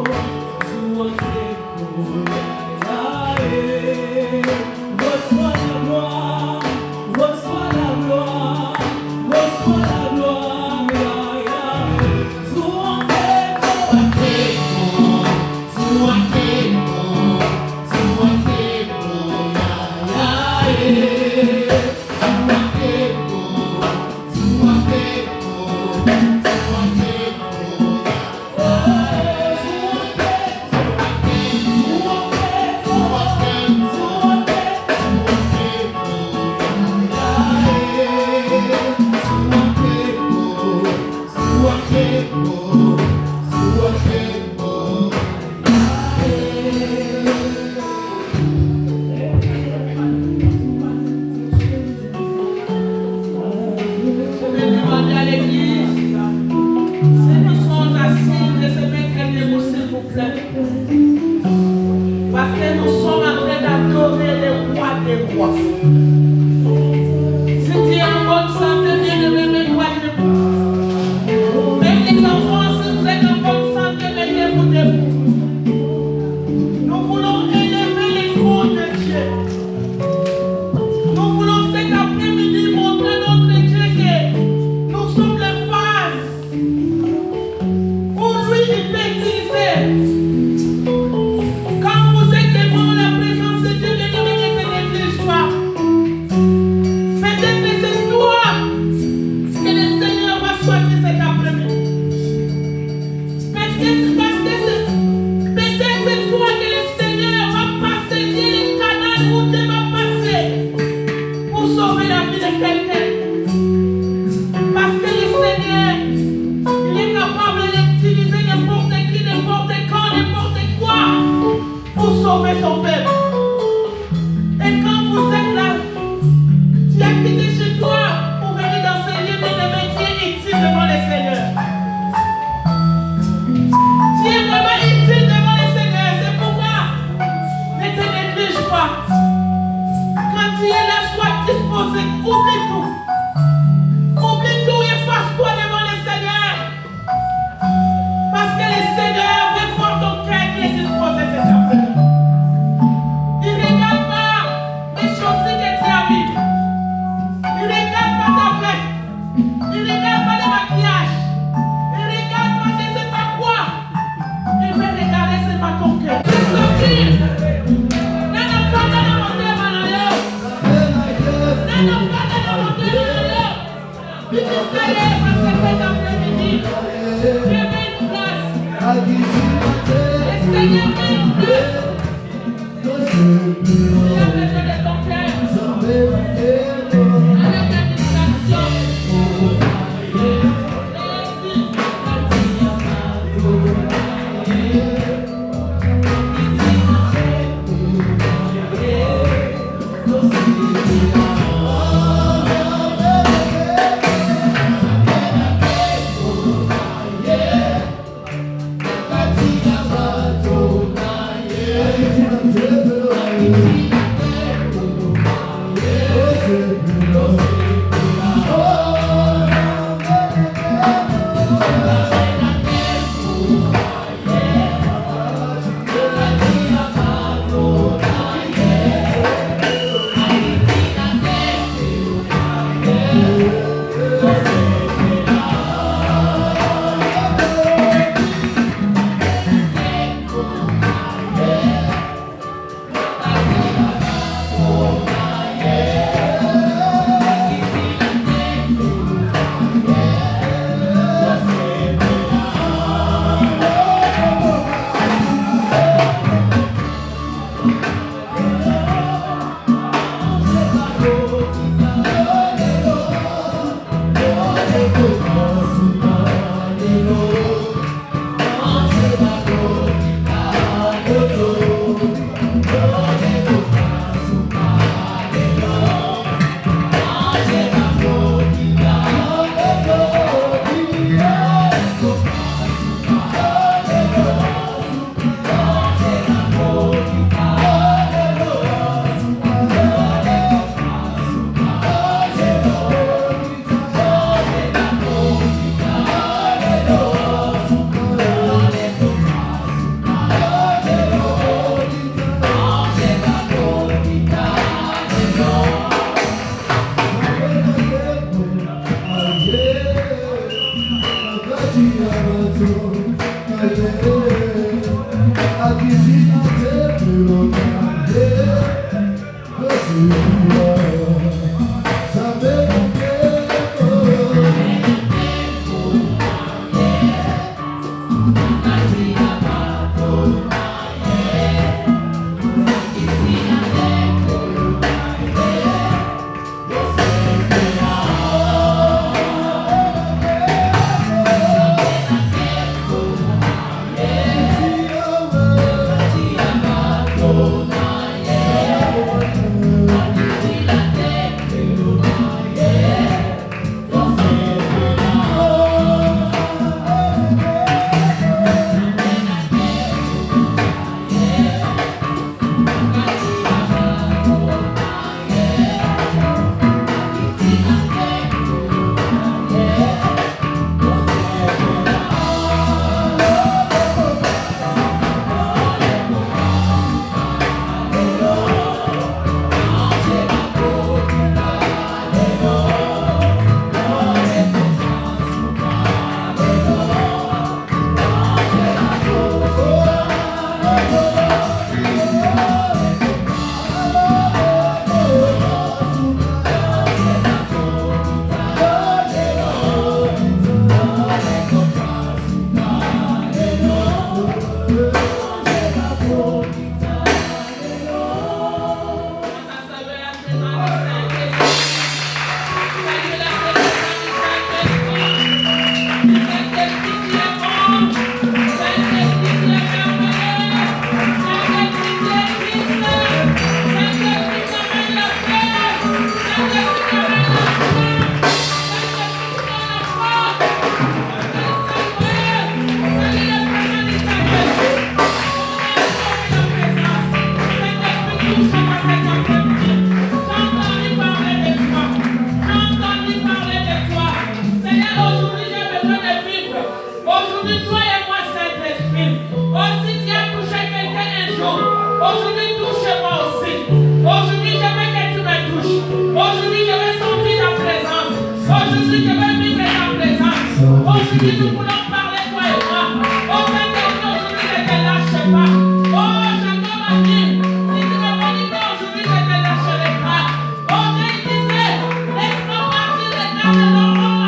Yeah. dit, nous voulons parler, toi et moi. Oh Seigneur, aujourd'hui, je ne te lâche pas. Oh, Jacob a dit, si tu ne me bénis pas aujourd'hui, je ne te lâcherai pas. Oh, Dieu disait, laisse-moi partir, les gardes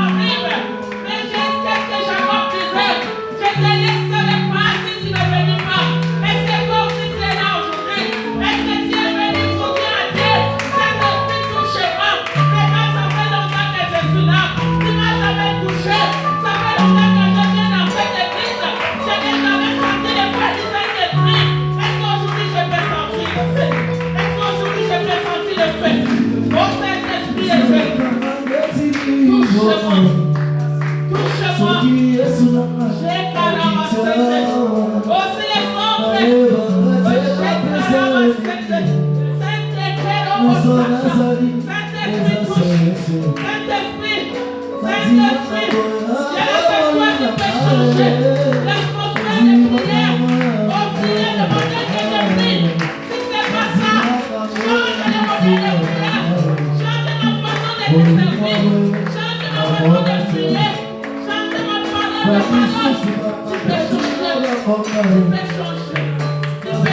arrivent. Mais qu'est-ce que Jacob disait? Je ne te laisserai pas si tu ne bénis pas. Est-ce que toi aussi tu es là aujourd'hui? Est-ce que tu es venu pour dire à Dieu, Saint-Esprit, touche-moi. Mais moi, ça fait longtemps que je suis là. Tu m'as jamais touché. Ça fait longtemps que je viens dans cette église. Je n'ai jamais senti le feu du Saint-Esprit. Est-ce qu'aujourd'hui je peux sentir le feu? Est-ce qu'aujourd'hui je peux sentir le feu? Oh Saint-Esprit, je touche-moi. Touche-moi. J'ai caramassé. Oh, c'est les membres. Saint-Esprit, touche. Saint-Esprit, Saint-Esprit, je ne sais quoi tu peux changer l'atmosphère de prière. Oh, prière, demandez que je prie. Si ce n'est pas ça, change le modèle de prière. Change ma façon de te servir. Change ma façon de prier. Change ma parole de parole. Tu peux changer. Tu peux changer.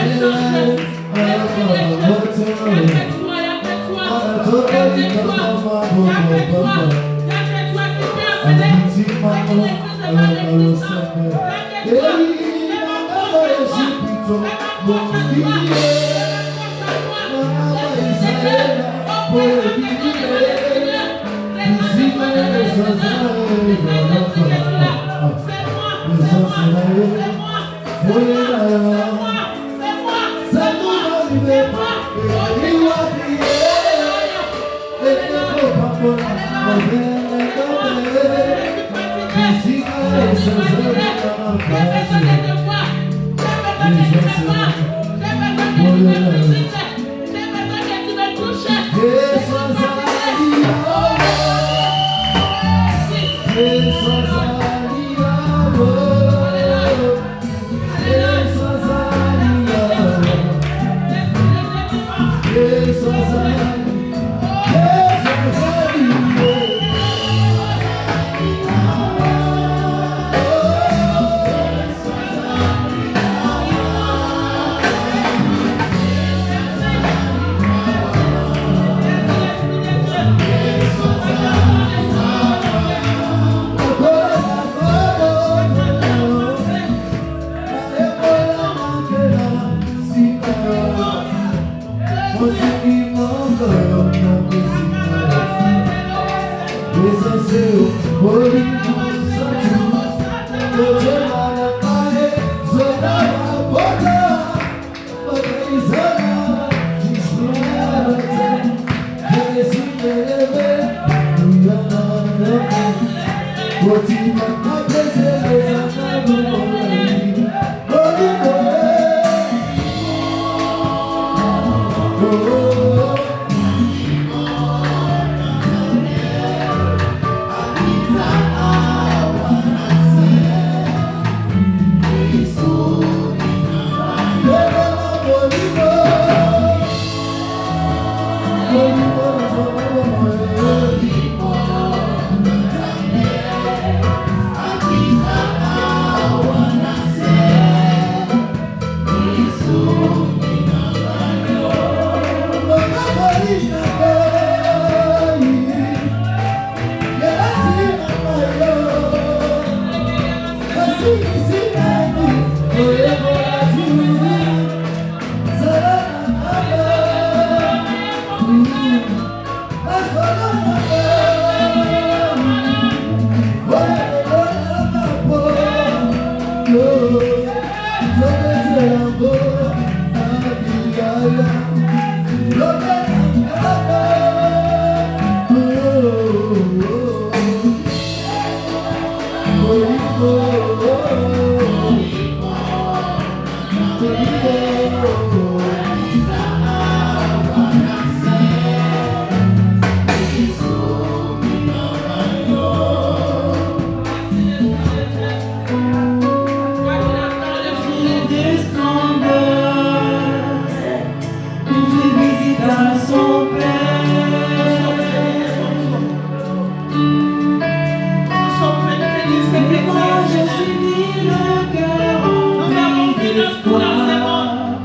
tout dans ce monde.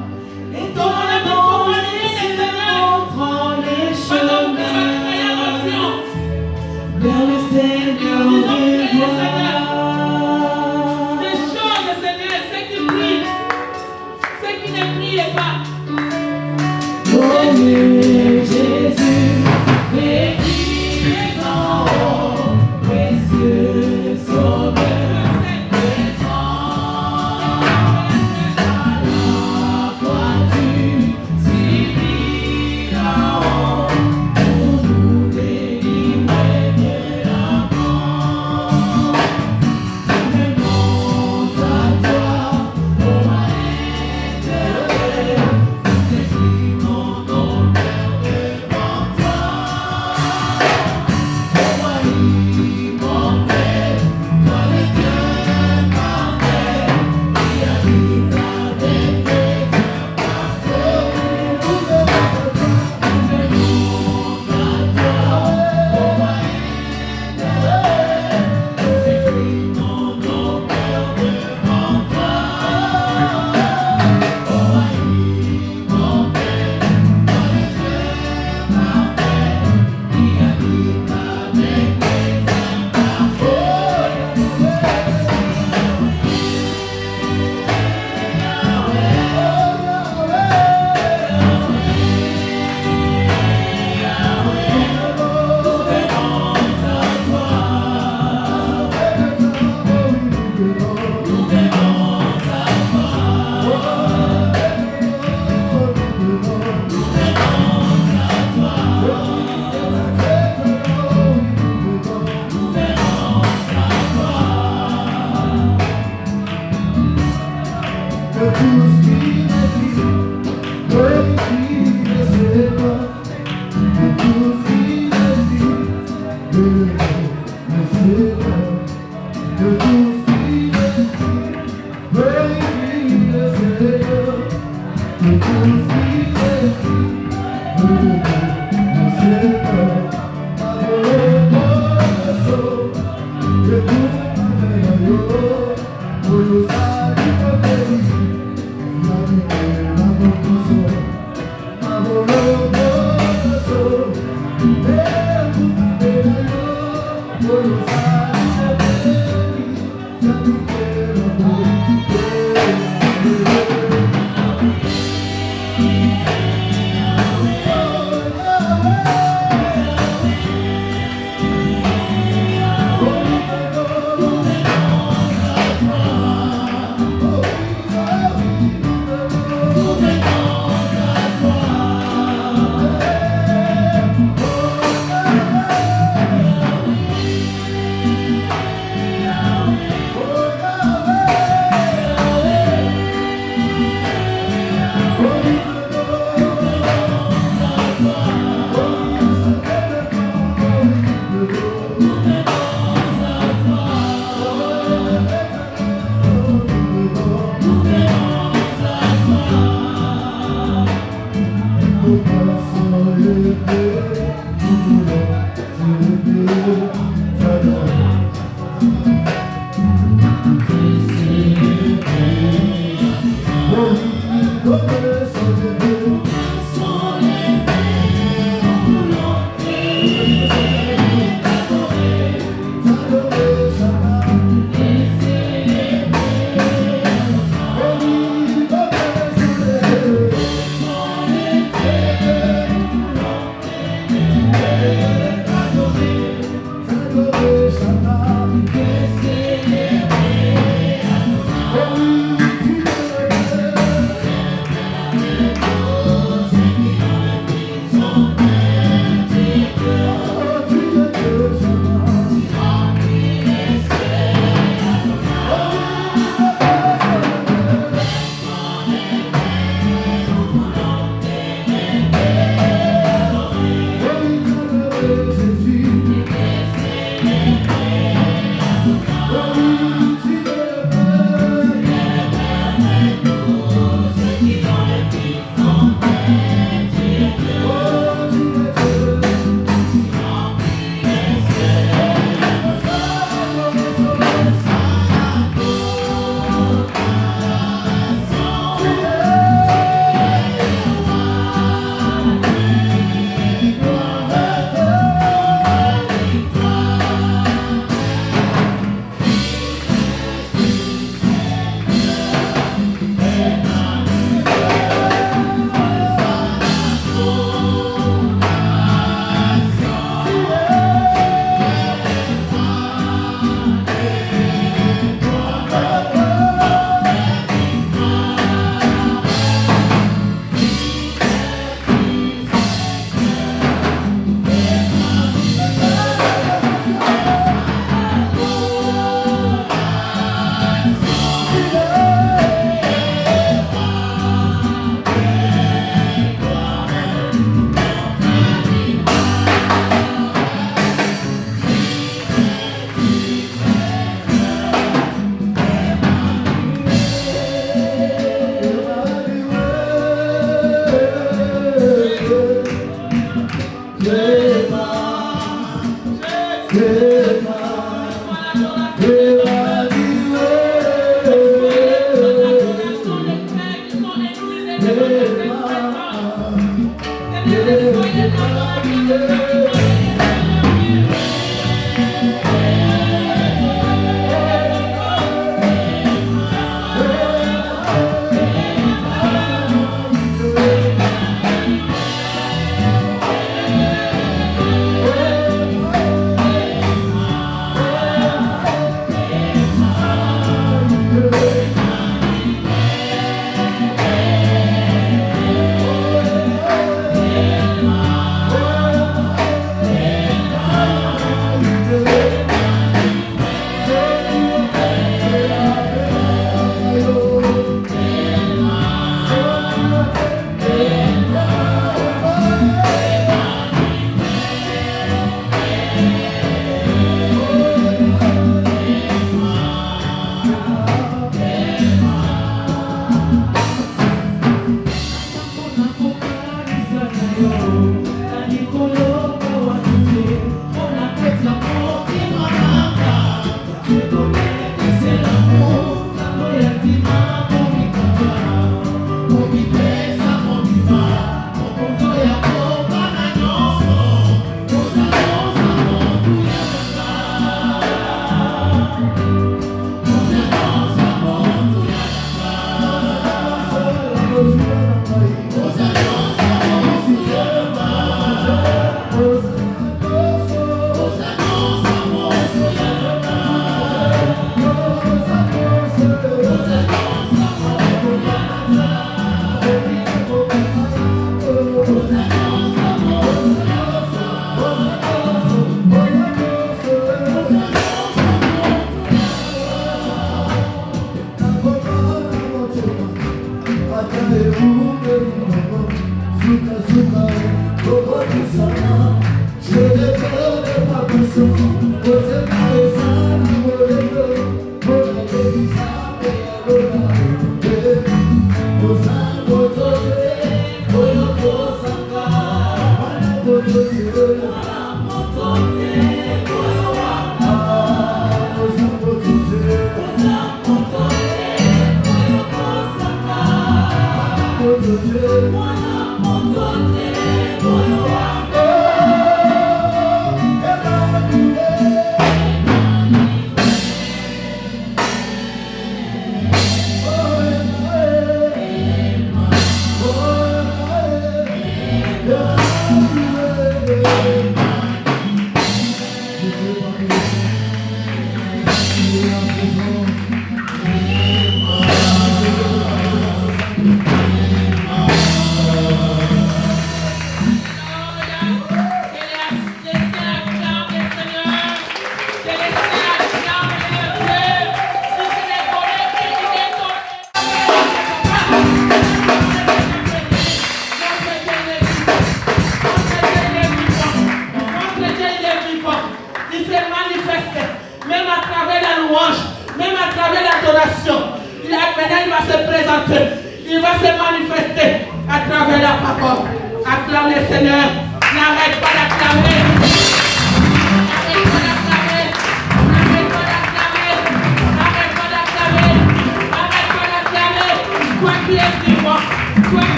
Et ton amour montrant les chemins vers le Seigneur des gloires. Les choses, Seigneur, ceux qui prient, ceux qui ne prient pas. Oh Jésus, béni en haut, précieux Sauveur.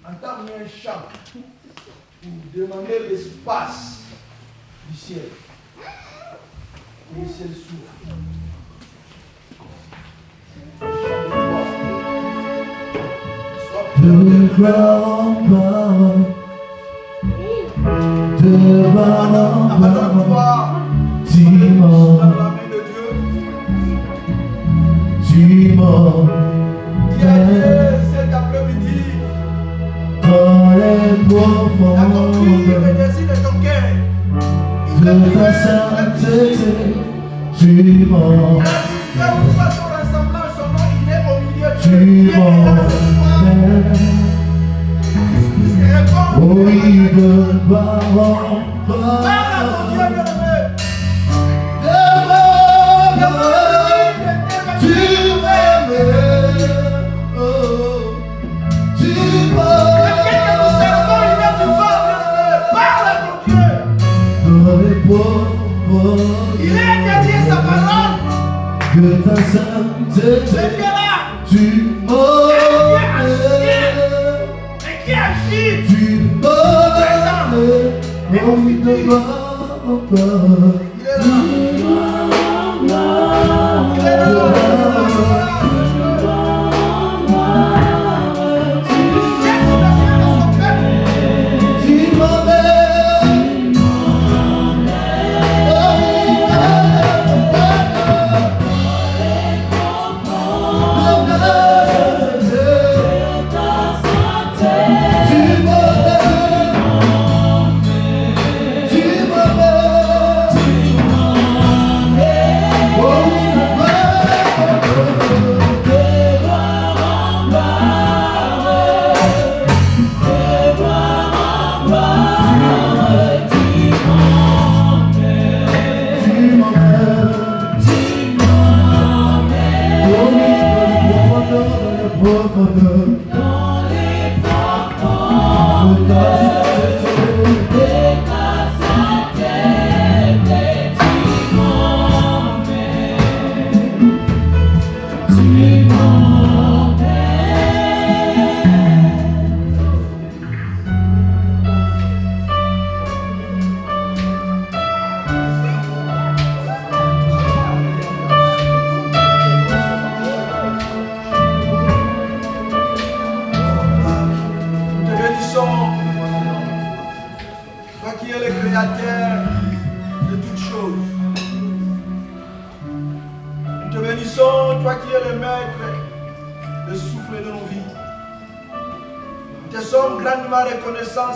Entamer un chant pour demander l'espace du ciel. Et c'est le souffle. De gloire en gloire, de gloire en gloire, dis-moi, cet après-midi, dans les profondeurs de ta sainteté, dis-moi, oui, de gloire en gloire, tu m'aimes, oh, tu dans les profondeurs de ta sainteté, tu oui, de gloire en gloire.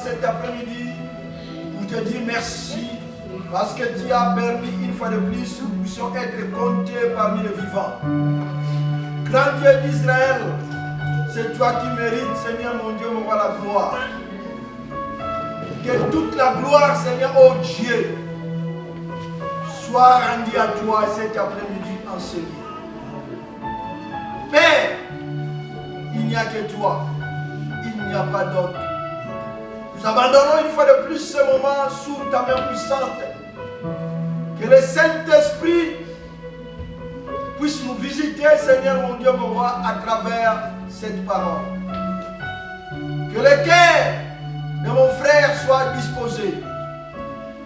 Cet après-midi pour te dire merci parce que tu as permis une fois de plus que nous puissions être comptés parmi les vivants. Grand Dieu d'Israël, c'est toi qui mérites, Seigneur mon Dieu, mon roi, la gloire. Que toute la gloire, Seigneur, oh Dieu, soit rendue à toi cet après-midi enseigné. Père, il n'y a que toi, il n'y a pas d'autre. Nous abandonnons une fois de plus ce moment sous ta main puissante. Que le Saint-Esprit puisse nous visiter, Seigneur mon Dieu, mon roi, à travers cette parole. Que le cœur de mon frère soit disposé.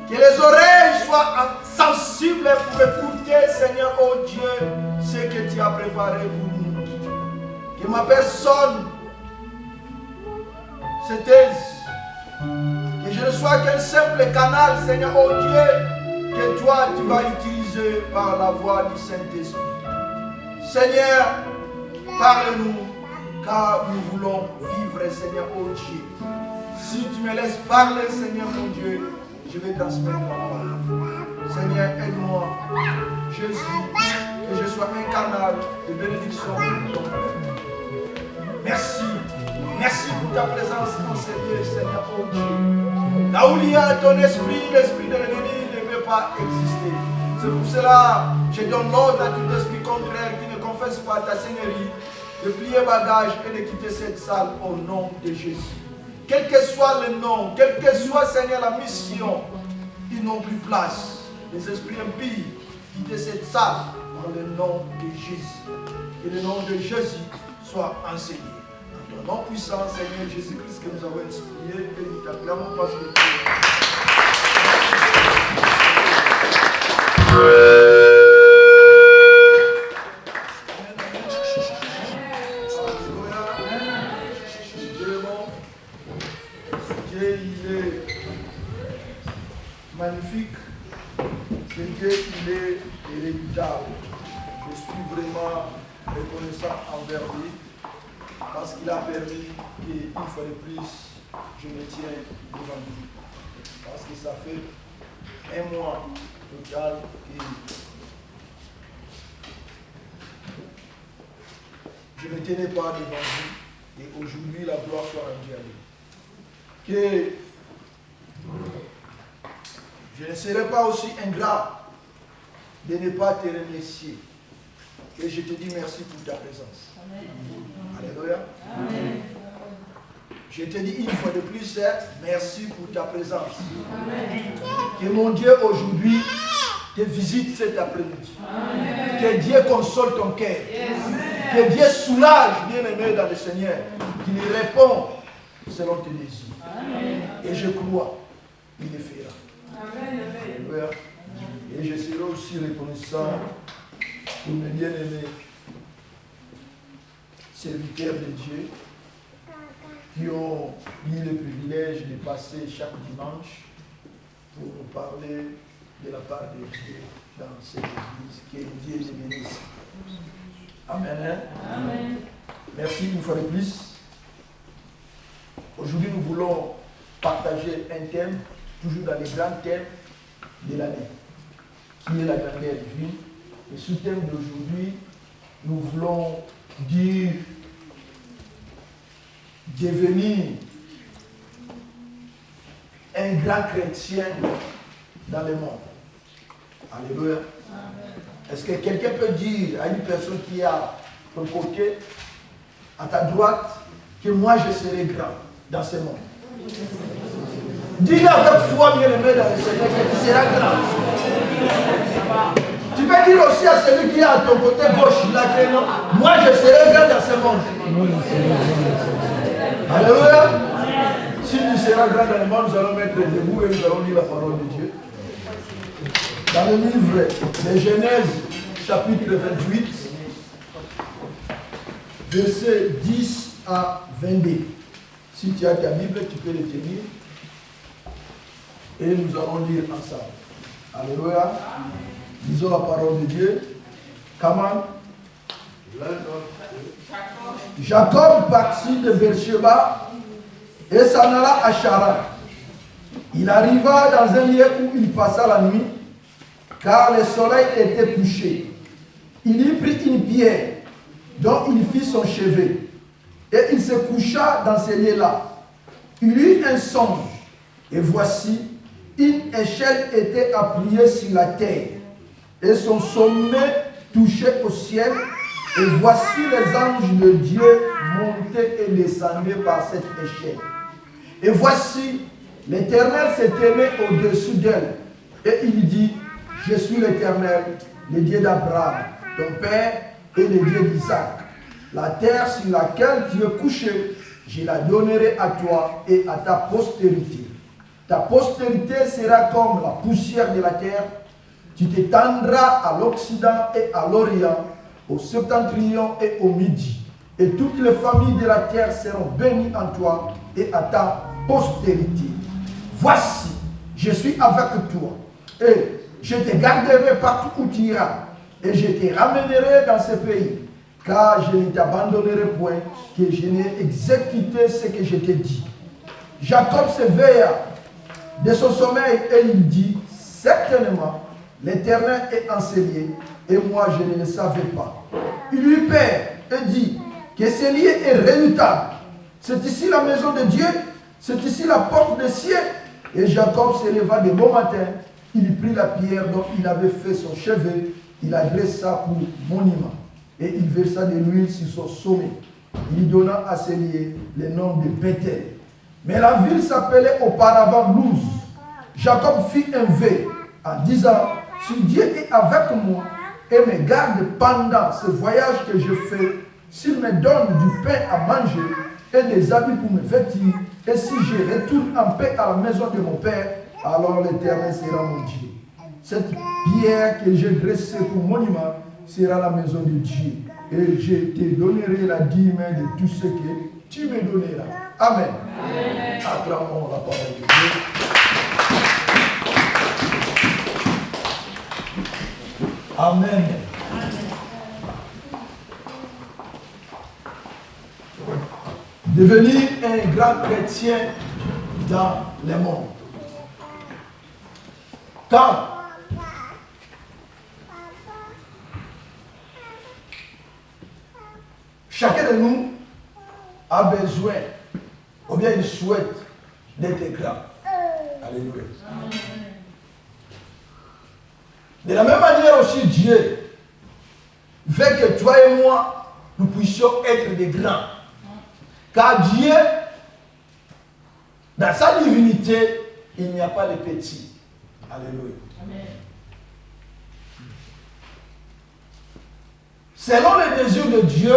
Que les oreilles soient sensibles pour écouter, Seigneur, oh Dieu, ce que tu as préparé pour nous. Que ma personne se taise. Que je ne sois qu'un simple canal, Seigneur, oh Dieu, que toi tu vas utiliser par la voix du Saint-Esprit. Seigneur, parle-nous, car nous voulons vivre, Seigneur, oh Dieu. Si tu me laisses parler, Seigneur, mon Dieu, je vais transmettre la parole. Seigneur, aide-moi, Jésus, que je sois un canal de bénédiction pour ton peuple. Merci. Merci pour ta présence enseignée, Seigneur, oh Dieu. Là où il y a ton esprit, l'esprit de l'ennemi ne peut pas exister. C'est pour cela que je donne l'ordre à tout esprit contraire qui ne confesse pas ta Seigneurie de plier bagage et de quitter cette salle au nom de Jésus. Quel que soit le nom, quelle que soit, Seigneur, la mission, ils n'ont plus place. Les esprits impies, quitter cette salle dans le nom de Jésus. Que le nom de Jésus soit enseigné. Dans le nom puissant, Seigneur Jésus-Christ, que nous avons inspiré et nous t'acclamons parce que tu es. que Dieu, il est inéluctable. Je suis vraiment reconnaissant envers lui parce qu'il a permis qu'une fois de plus, je me tienne devant lui. Parce que ça fait un mois total que je ne me tenais pas devant lui. Et aujourd'hui, la gloire soit rendue à lui. Que je ne serai pas aussi ingrat de ne pas te remercier. Et je te dis merci pour ta présence. Amen. Alléluia. Amen. Je te dis une fois de plus, merci pour ta présence. Amen. Que mon Dieu aujourd'hui te visite cet après-midi. Que Dieu console ton cœur. Yes. Que Dieu soulage, bien-aimé dans le Seigneur. Qu'il y répond selon tes désirs. Amen. Et je crois, il le fera. Amen. Alléluia. Et je serai aussi reconnaissant pour mes bien-aimés serviteurs de Dieu qui ont eu le privilège de passer chaque dimanche pour nous parler de la part de Dieu dans cette église. Que Dieu les bénisse. Amen. Hein? Amen. Merci une fois de plus. Aujourd'hui, nous voulons partager un thème, toujours dans les grands thèmes de l'année, qui est la grandeur divine. Et sous thème d'aujourd'hui, nous voulons dire devenir un grand chrétien dans le monde. Alléluia. Est-ce que quelqu'un peut dire à une personne qui est à ton côté, à ta droite, que moi je serai grand dans ce monde? Dis-le avec foi, bien-aimé dans le Seigneur, que tu seras grand. Tu peux dire aussi à celui qui est à ton côté gauche, là, que non, moi je serai grand dans ce monde. Alléluia. Si tu seras grand dans le monde, nous allons mettre debout et nous allons lire la parole de Dieu. Dans le livre de Genèse, chapitre 28, versets 10 à 22. Si tu as ta Bible, tu peux les tenir. Et nous allons lire ensemble. Alléluia. Lisons la parole de Dieu. Comment? Jacob partit de Beersheba et s'en alla à Charan. Il arriva dans un lieu où il passa la nuit, car le soleil était couché. Il y prit une pierre dont il fit son chevet, et il se coucha dans ce lieu-là. Il eut un songe, et voici, une échelle était appuyée sur la terre, et son sommet touchait au ciel, et voici les anges de Dieu montaient et descendaient par cette échelle. Et voici, l'Éternel se tenait au-dessus d'elle, et il dit, je suis l'Éternel, le Dieu d'Abraham, ton père, et le Dieu d'Isaac. La terre sur laquelle tu es couché, je la donnerai à toi et à ta postérité. Ta postérité sera comme la poussière de la terre. Tu t'étendras à l'Occident et à l'Orient, au septentrion et au Midi. Et toutes les familles de la terre seront bénies en toi et à ta postérité. Voici, je suis avec toi, et je te garderai partout où tu iras, et je te ramènerai dans ce pays, car je ne t'abandonnerai point, que je n'ai exécuté ce que je t'ai dit. Jacob s'éveilla de son sommeil et il dit, certainement, l'Éternel est enseigné, et moi je ne le savais pas. Il eut peur et dit, que ce lieu est redoutable. C'est ici la maison de Dieu, c'est ici la porte des cieux. Et Jacob se leva de bon matin, il prit la pierre dont il avait fait son chevet, il la dressa pour monument, et il versa de l'huile sur son sommet. Il donna à ce lieu le nom de Bethel. Mais la ville s'appelait auparavant Luz. Jacob fit un vœu en disant, si Dieu est avec moi et me garde pendant ce voyage que je fais, s'il me donne du pain à manger et des habits pour me vêtir, et si je retourne en paix à la maison de mon père, alors l'Éternel sera mon Dieu. Cette pierre que j'ai dressée pour monument sera la maison de Dieu. Et je te donnerai la dîme de tout ce que tu me donneras. Amen. Amen. Acclamons la parole de Dieu. Amen. Devenir un grand chrétien dans le monde. Quand chacun de nous a besoin, ou bien il souhaite d'être grand. Alléluia. De la même manière aussi, Dieu veut que toi et moi, nous puissions être des grands. Car Dieu, dans sa divinité, il n'y a pas de petits. Alléluia. Amen. Selon les désirs de Dieu,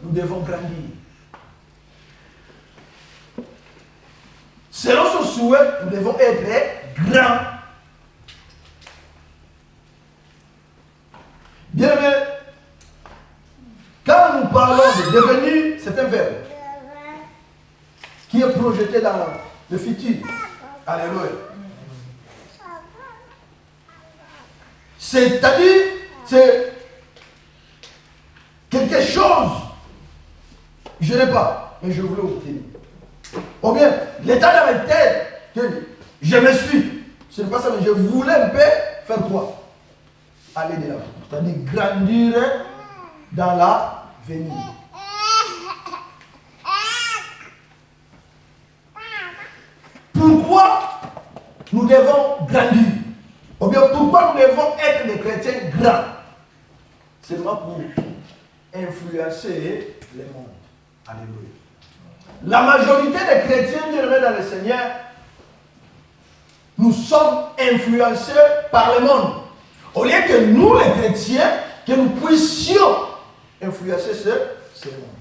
nous devons grandir. Selon son souhait, nous devons être grands. Bien aimé, quand nous parlons de devenir, c'est un verbe qui est projeté dans le futur. Alléluia. C'est-à-dire, c'est quelque chose, je n'ai pas, mais je voulais obtenir. Ou bien, l'état dans ma tête, que je me suis, ce n'est pas ça, mais je voulais un peu faire quoi? Aller de l'avant. C'est-à-dire grandir dans l'avenir. Pourquoi nous devons grandir? Ou bien pourquoi nous devons être des chrétiens grands? C'est seulement pour influencer le monde. Alléluia. La majorité des chrétiens bien-aimés dans le Seigneur, nous sommes influencés par le monde. Au lieu que nous, les chrétiens, que nous puissions influencer ce monde.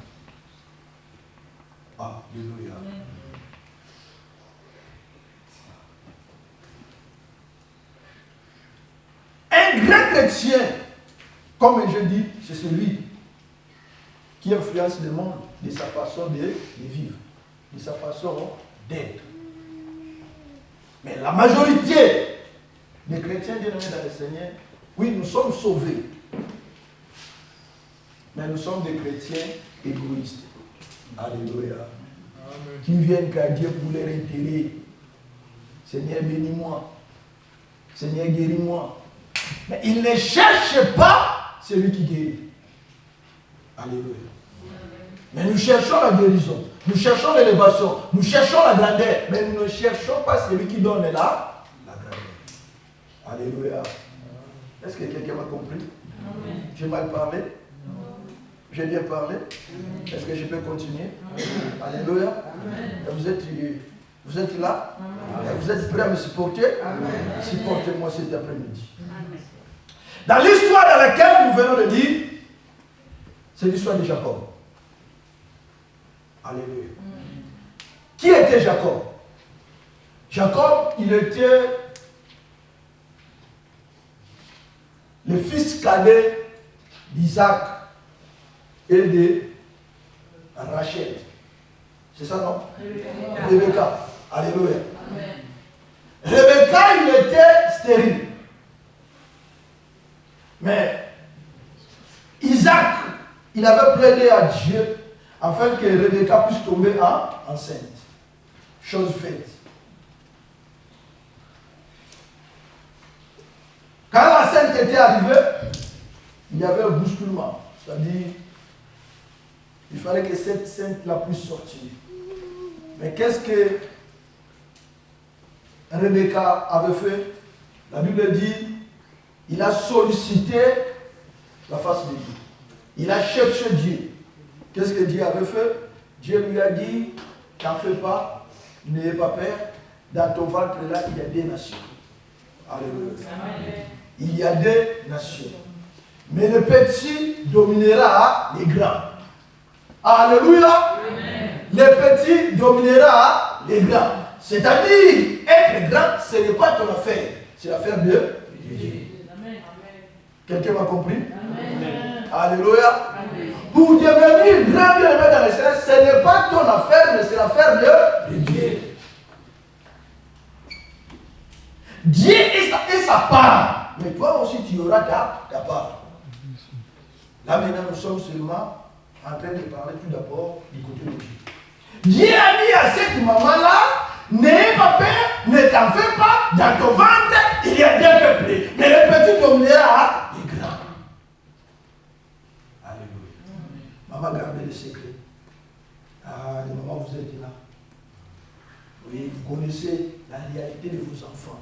Alléluia. Un grand chrétien, comme je dis, c'est celui qui influence le monde de sa façon de vivre, de sa façon d'être. Mais la majorité des chrétiens bien-aimés dans le Seigneur, oui, nous sommes sauvés. Mais nous sommes des chrétiens égoïstes. Alléluia. Amen. Qui viennent qu'à Dieu pour leur intérêt. Seigneur, bénis-moi. Seigneur, guéris-moi. Mais ils ne cherchent pas celui qui guérit. Alléluia. Mais nous cherchons la guérison. Nous cherchons l'élévation. Nous cherchons la grandeur. Mais nous ne cherchons pas celui qui donne la grandeur. Alléluia. Est-ce que quelqu'un m'a compris? Amen. J'ai mal parlé? J'ai bien parlé? Est-ce que je peux continuer? Amen. Alléluia. Amen. Vous êtes là? Amen. Vous êtes prêts à me supporter? Amen. Supportez-moi cet après-midi. Dans l'histoire dans laquelle nous venons de dire, c'est l'histoire de Jacob. Alléluia. Qui était Jacob? Jacob, il était le fils cadet d'Isaac et de Rachel. C'est ça, non? Rebecca. Alléluia. Amen. Rebecca, il était stérile. Mais Isaac, il avait plaidé à Dieu afin que Rebecca puisse tomber enceinte. Chose faite. Quand la sainte était arrivée, il y avait un bousculement. C'est-à-dire, il fallait que cette sainte-là puisse sortir. Mais qu'est-ce que Rebecca avait fait? La Bible dit, il a sollicité la face de Dieu. Il a cherché Dieu. Qu'est-ce que Dieu avait fait? Dieu lui a dit, t'en fais pas, n'ayez pas peur, dans ton ventre là, il y a des nations. Alléluia. Amen. Il y a des nations. Mais le petit dominera les grands. Alléluia. Amen. Le petit dominera les grands. C'est-à-dire, être grand, ce n'est pas ton affaire. C'est l'affaire de Dieu. Quelqu'un m'a compris? Amen. Alléluia. Amen. Pour devenir grand bien-aimé dans le Seigneur, ce n'est pas ton affaire, mais c'est l'affaire de Dieu. Dieu est sa part. mais toi aussi tu auras ta part. Là maintenant nous sommes seulement en train de parler tout d'abord du côté de Dieu. Dieu a dit à cette maman-là, n'ayez pas peur, ne t'en fais pas, dans ton ventre, il y a deux peuples. Mais le petit tombera est grand. Alléluia. Maman, gardez le secret. Ah, les mamans, vous êtes là. Oui, vous connaissez la réalité de vos enfants.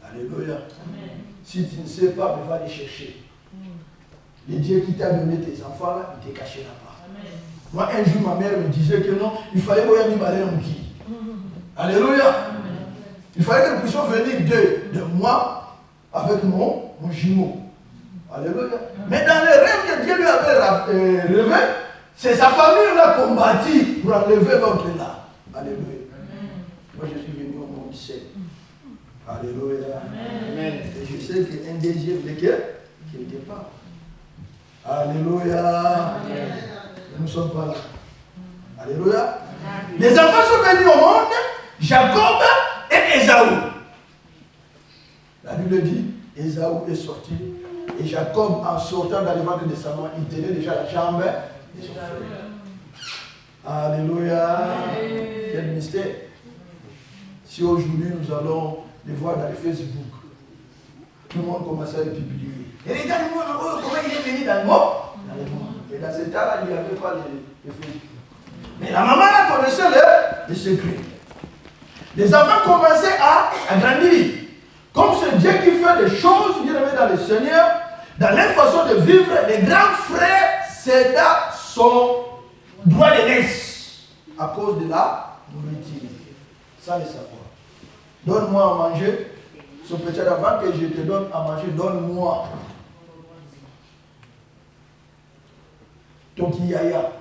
Alléluia. Amen. Si tu ne sais pas, mais va les chercher. Le Dieu qui t'a donné tes enfants là, il ne te cachera pas. Amen. Moi, un jour, ma mère me disait que non, il fallait que je m'aille en qui. Alléluia. Amen. Il fallait que nous puissions venir de moi avec mon jumeau. Alléluia. Amen. Mais dans les rêves que Dieu lui avait rêvé, c'est sa famille qui a combattu pour enlever l'autre là. Alléluia. Amen. Moi, je suis venu au monde seul. Alléluia. Amen. Et je sais qu'un deuxième de cœur qui n'était pas. Alléluia. Amen. Nous ne sommes pas là. Alléluia. Amen. Les enfants sont venus au monde, Jacob et Ésaü. La Bible dit, Ésaü est sorti. Et Jacob, en sortant dans les ventres de sa main, il tenait déjà la jambe de son frère. Alléluia. Amen. Quel mystère. Si aujourd'hui nous allons les voir dans les Facebook, tout le monde commence à les publier. Et regardez-moi comment il est venu dans le monde. Et dans ce temps-là, il n'y avait pas les Facebook. Mais la maman là connaissait les secrets. Les enfants commençaient à grandir. Comme c'est Dieu qui fait des choses, bien aimé dans le Seigneur, dans leur façon de vivre, les grands frères cédent son droit de naissance à cause de la nourriture. Sans le savoir. Donne-moi à manger. Son petit avant que je te donne à manger, donne-moi ton yaya.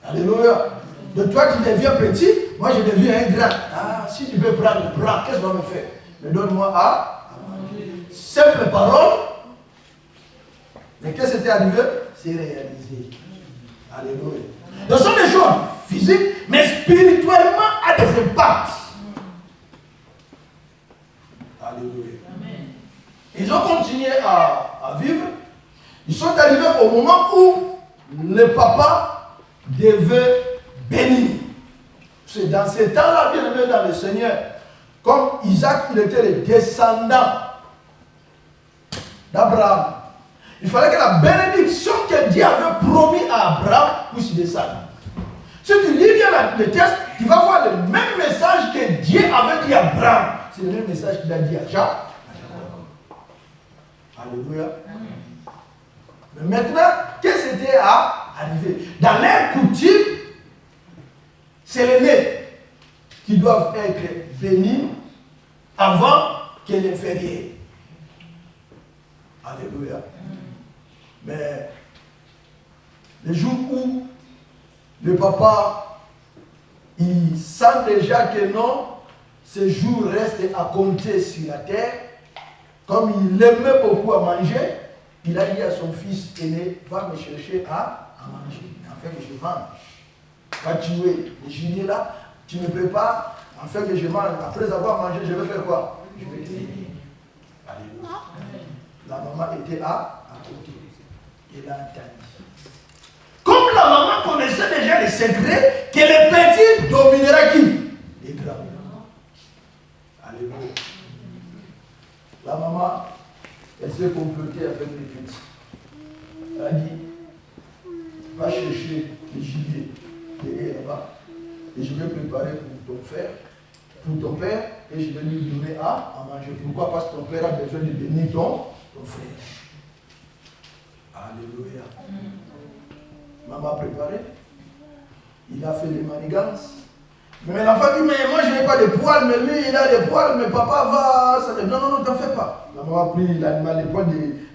Alléluia. De toi tu deviens petit, moi je deviens un grand. Ah, si tu veux prendre, prends, qu'est-ce qu'on va me faire? Mais donne-moi à manger. Simple parole. Mais qu'est-ce qui était arrivé? C'est réalisé. Alléluia. Ce sont des choses physiques, mais spirituellement à des impacts. Alléluia. Amen. Ils ont continué à vivre. Ils sont arrivés au moment où le papa devait bénir. C'est dans ce temps-là, bien aimé dans le Seigneur, comme Isaac, il était le descendant d'Abraham. Il fallait que la bénédiction que Dieu avait promis à Abraham puisse descendre. Si tu lis bien le texte, tu vas voir le même message que Dieu avait dit à Abraham. C'est le même message qu'il a dit à Jacob. Alléluia. Mais maintenant, qu'est-ce qui était arrivé? Dans leur coutume, c'est les nés qui doivent être bénis avant que l'inférieur. Alléluia. Mais le jour où le papa, il sent déjà que non, ce jour reste à compter sur la terre, comme il aimait beaucoup à manger, il a dit à son fils aîné, va me chercher à manger, afin que je mange. Va tuer le gibier là, tu me prépares, afin que je mange. Après avoir mangé, je vais faire quoi? Je vais te bénir. Alléluia. La maman était à côté. Elle a entendu. Comme la maman connaissait déjà les secrets, que les petits dominera qui? Les grands. Alléluia. La maman, elle s'est complotée avec les petits. Elle a dit, va chercher le gibier qui est là-bas, et je vais préparer pour ton frère, pour ton père, et je vais lui donner à manger. Pourquoi? Parce que ton père a besoin de bénir ton frère. Alléluia. Maman a préparé. Il a fait les manigances. Mais l'enfant dit, mais moi je n'ai pas de poils, mais lui il a des poils, mais papa va... Non, non, non, t'en fais pas. La maman a pris l'animal,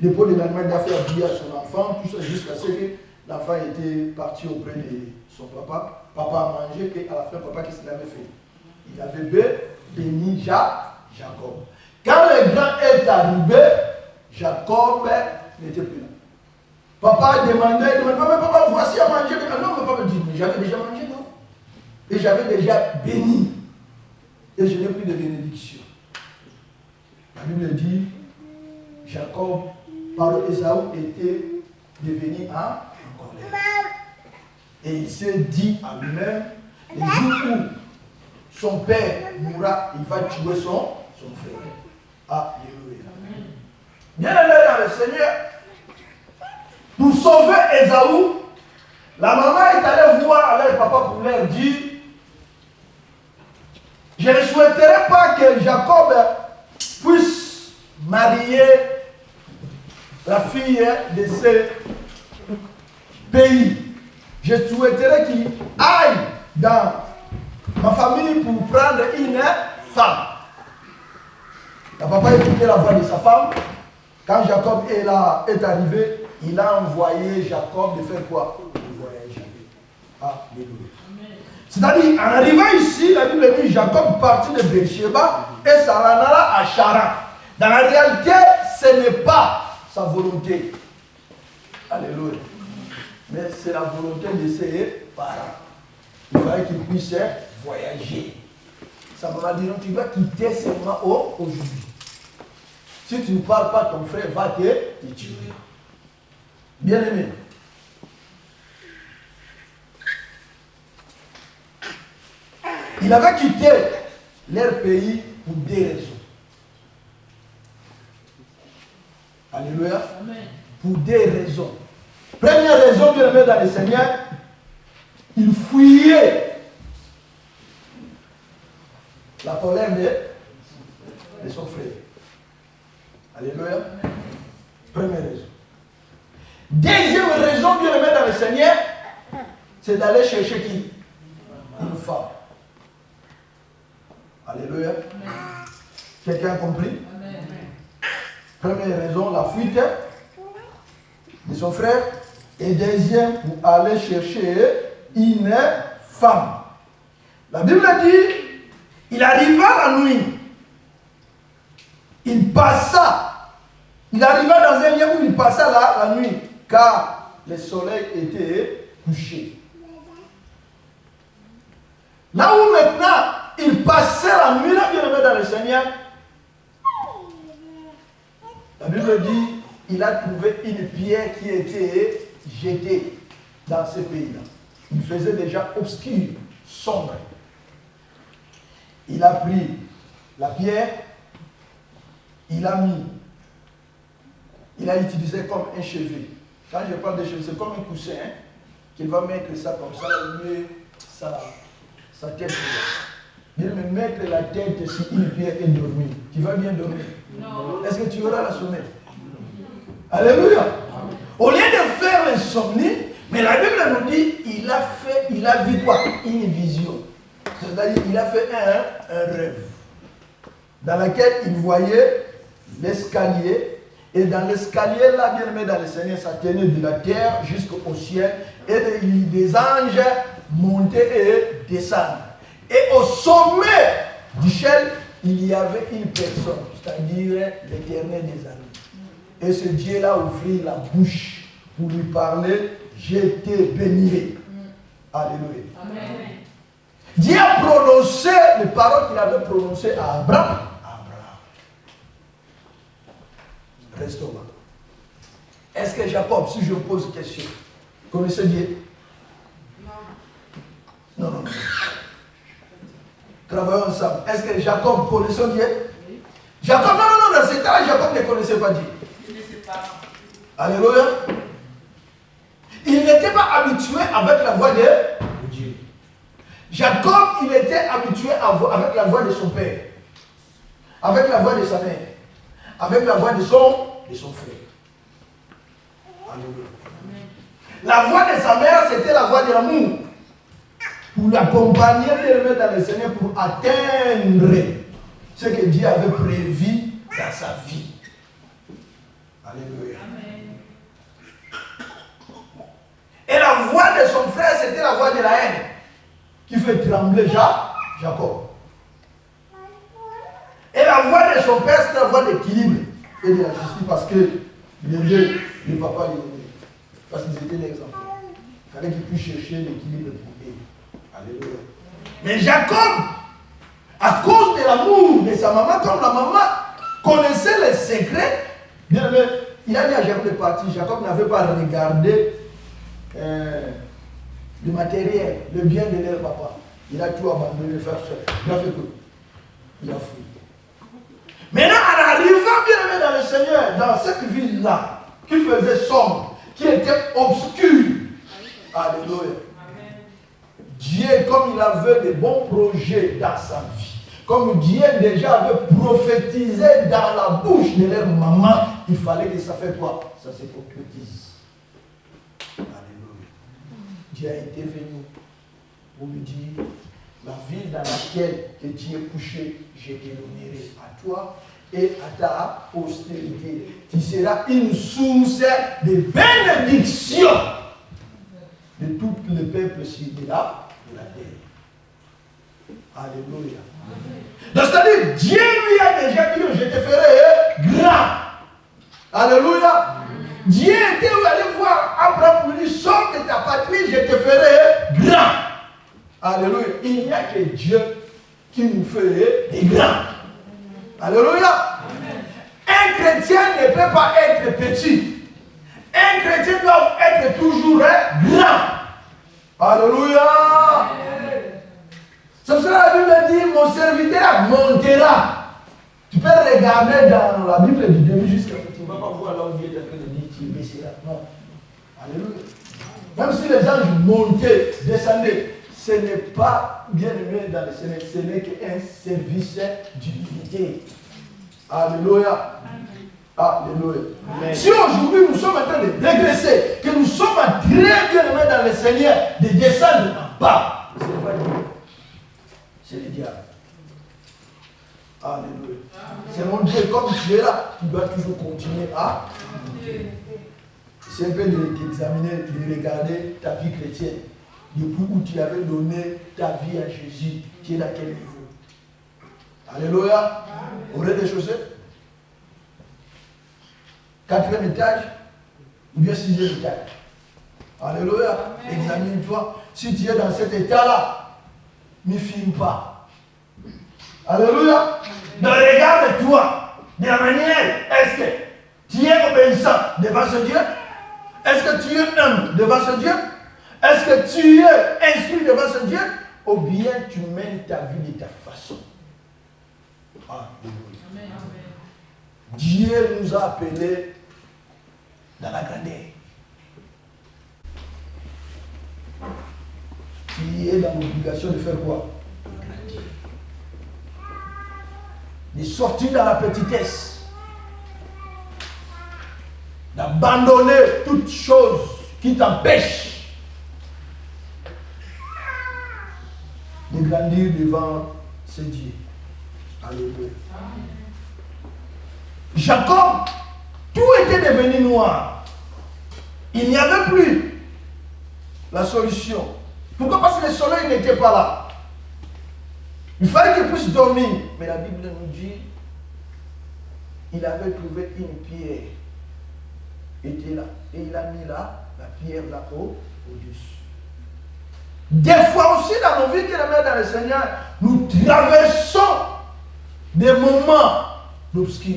l'épaule de l'animal, il a fait habiller à son enfant, tout ça jusqu'à ce que l'enfant était parti auprès de son papa. Papa a mangé et à la fin, papa, qu'est-ce qu'il avait fait? Il avait béni Jacob. Quand le grand est arrivé, Jacob n'était plus là. Papa demandait, mais papa, voici à manger. Non, mais papa dit, mais j'avais déjà mangé, non? Et j'avais déjà béni. Et je n'ai plus de bénédiction. La Bible dit, Jacob, par Ésaü, était devenu en colère. Et il s'est dit à lui-même, le jour où son père mourra, il va tuer son frère. Alléluia. Bien aimé dans le Seigneur, pour sauver Ésaü, la maman est allée voir avec papa pour leur dire, je ne souhaiterais pas que Jacob puisse marier la fille de ce pays. Je souhaiterais qu'il aille dans ma famille pour prendre une femme. Le papa écoutait la voix de sa femme. Quand Jacob est arrivé, il a envoyé Jacob de faire quoi? De voyager. Alléluia. C'est-à-dire, en arrivant ici, la Bible dit Jacob partit de Beersheba et s'en alla à Charan. Dans la réalité, ce n'est pas sa volonté. Alléluia. Mais c'est la volonté de ses parents. Il fallait qu'il puisse voyager. Sa maman dit non, tu vas quitter seulement aujourd'hui. Si tu ne parles pas, ton frère va te tuer. Bien aimé. Il avait quitté leur pays pour des raisons. Alléluia. Amen. Pour des raisons. Première raison, bien aimé dans le Seigneur, il fuyait la colère de son frère. Alléluia. Première raison. Deuxième raison, bien aimé dans le Seigneur, c'est d'aller chercher qui? Une femme. Alléluia. Quelqu'un a compris? Amen. Première raison, la fuite de son frère. Et deuxième, pour aller chercher une femme. La Bible dit, il arriva la nuit. Il arriva dans un lieu où il passa la nuit, car le soleil était couché. Là où maintenant il passait la nuit, là, bien aimé dans le Seigneur, la Bible dit, il a trouvé une pierre qui était jetée dans ce pays-là. Il faisait déjà obscur, sombre. Il a pris la pierre, il a utilisé comme un chevet. Quand je parle de chevet, c'est comme un coussin, hein, qu'il va mettre ça comme ça, il met sa tête là. Il va mettre la tête sur une pierre et dormir. Tu vas bien dormir? Non. Est-ce que tu auras la sommeil? Alléluia. Au lieu de faire l'insomnie, mais la Bible nous dit, il a vu quoi? Une vision. C'est-à-dire, il a fait un rêve dans lequel il voyait l'escalier. Et dans l'escalier, là, bien aimé dans le Seigneur, ça tenait de la terre jusqu'au ciel. Et des anges montaient et descendaient. Et au sommet du ciel, il y avait une personne, c'est-à-dire l'Éternel des armées. Et ce Dieu-là ouvrit la bouche pour lui parler, je te bénirai. Alléluia. Amen. Dieu a prononcé les paroles qu'il avait prononcées à Abraham. Restons là. Est-ce que Jacob, si je vous pose une question, connaissait Dieu? Non. Non. Travaillons ensemble. Est-ce que Jacob connaissait Dieu? Oui. Jacob, non, dans ce cas-là, Jacob ne connaissait pas Dieu. Il ne sait pas. Alléluia. Il n'était pas habitué avec la voix de Dieu. Jacob, il était habitué avec la voix de son père, avec la voix de sa mère, avec la voix de son frère. Alléluia. La voix de sa mère, c'était la voix de l'amour. Pour l'accompagner, le dans le Seigneur, pour atteindre ce que Dieu avait prévu dans sa vie. Alléluia. Amen. Et la voix de son frère, c'était la voix de la haine, qui fait trembler Jacob. Et la voix de son père, c'est la voix d'équilibre et de la justice, parce que les deux, le papa et le mère, parce qu'ils étaient les enfants. Il fallait qu'ils puissent chercher l'équilibre pour eux. Alléluia. Mais Jacob, à cause de l'amour de sa maman, comme la maman connaissait les secrets, Bien aimé, il a dit à Jacob de partir. Jacob n'avait pas regardé le matériel, le bien de leur papa. Il a tout abandonné, le frère. Il a fait quoi? Il a fui. Maintenant, en arrivant bien aimé dans le Seigneur, dans cette ville-là, qui faisait sombre, qui était obscure. Alléluia. Dieu, comme il avait de bons projets dans sa vie, comme Dieu déjà avait prophétisé dans la bouche de leur maman, il fallait que ça fait quoi? Ça se concrétise. Alléluia. Dieu a été venu pour lui dire, la ville dans laquelle tu es couché, je te donnerai à toi et à ta postérité. Tu seras une source de bénédiction de tout le peuple sur de la terre. Alléluia. Donc, c'est-à-dire, Dieu lui a déjà dit, je te ferai grand. Alléluia. Dieu était allé voir Abraham pour lui dire, sors de ta patrie, je te ferai grand. Alléluia. Il n'y a que Dieu qui nous fait des grands. Alléluia. Un chrétien ne peut pas être petit. Un chrétien doit être toujours grand. Alléluia. C'est pour cela que la Bible dit, mon serviteur montera. Tu peux regarder dans la Bible du début jusqu'à ce que tu ne vas pas voir là où Dieu est en train de dire, tu baisseras. Non. Alléluia. Même si les anges montaient, descendaient, ce n'est pas bien aimé dans le Seigneur, ce n'est qu'un service d'unité. Alléluia. Alléluia. Amen. Si aujourd'hui nous sommes en train de régresser, que nous sommes très bien aimés dans le Seigneur, de descendre en bas, ce n'est pas Dieu, c'est le diable. Alléluia. C'est mon Dieu, comme tu es là, tu dois toujours continuer à. C'est un peu d'examiner, de regarder ta vie chrétienne. Depuis où tu avais donné ta vie à Jésus, tu es à quel niveau? Alléluia. Au rez-de-chaussée, 4e étage, ou bien 6e étage. Alléluia. Examine-toi. Si tu es dans cet état-là, ne filme pas. Alléluia. Donc regarde-toi. De la manière, est-ce que tu es obéissant devant ce Dieu? Est-ce que tu es humble devant ce Dieu? Est-ce que tu es instruit devant ce Dieu? Ou bien tu mènes ta vie de ta façon? Alléluia. Dieu nous a appelés dans la grandeur. Tu es dans l'obligation de faire quoi? Grandir. De sortir dans la petitesse. D'abandonner toute chose qui t'empêche de grandir devant ce Dieu. Alléluia. Jacob, tout était devenu noir. Il n'y avait plus la solution. Pourquoi? Parce que le soleil n'était pas là. Il fallait qu'il puisse dormir. Mais la Bible nous dit, il avait trouvé une pierre. Était là. Et il a mis là, la pierre là-haut, au-dessus. Des fois aussi dans nos vies, dans le Seigneur, nous traversons des moments d'obscur.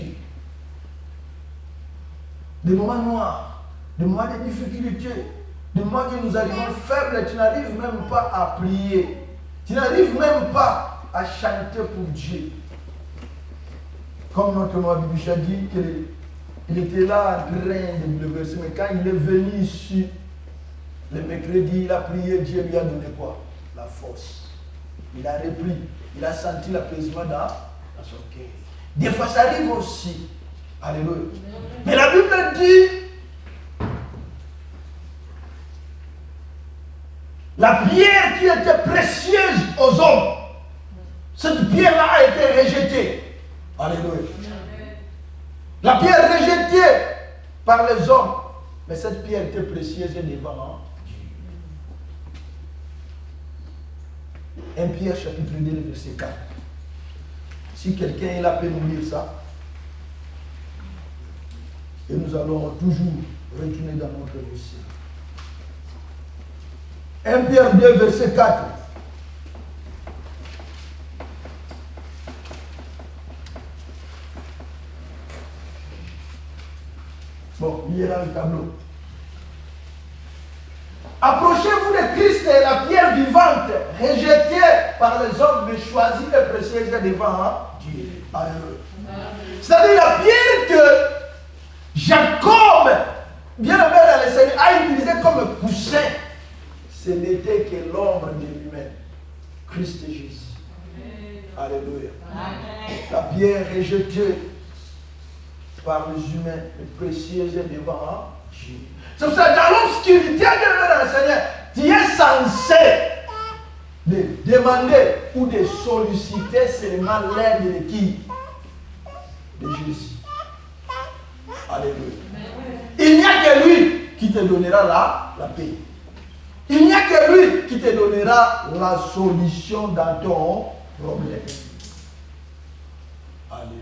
Des moments noirs, des moments de difficultés, des moments que nous arrivons faibles, tu n'arrives même pas à prier. Tu n'arrives même pas à chanter pour Dieu. Comme notre roi Bibicha dit qu'il était là en train de bouleverser, mais quand il est venu ici, le mercredi, il a prié, Dieu lui a donné quoi? La force. Il a repris, il a senti l'apaisement dans son cœur. Des fois, ça arrive aussi. Alléluia. Mais la Bible dit, la pierre qui était précieuse aux hommes, cette pierre-là a été rejetée. Alléluia. La pierre rejetée par les hommes, mais cette pierre était précieuse devant Dieu. 1 Pierre chapitre 2, verset 4. Si quelqu'un est là, peut nous lire ça. Et nous allons toujours retourner dans notre verset. 1 Pierre 2, verset 4. Bon, il est dans le tableau. Approchez-vous de Christ et la pierre vivante, rejetée par les hommes, mais choisie et précieuse devant Dieu. Alléluia. C'est-à-dire la pierre que Jacob, bien aimé dans le Seigneur, a utilisée comme coussin. Ce n'était que l'ombre de lui-même. Christ Jésus. Alléluia. La pierre rejetée par les humains, mais précieuse devant Dieu. C'est pour ça que dans l'obscurité, bien aimé dans le Seigneur, tu es censé de demander ou de solliciter seulement l'aide de qui? De Jésus. Alléluia. Il n'y a que lui qui te donnera la paix. Il n'y a que lui qui te donnera la solution dans ton problème. Alléluia.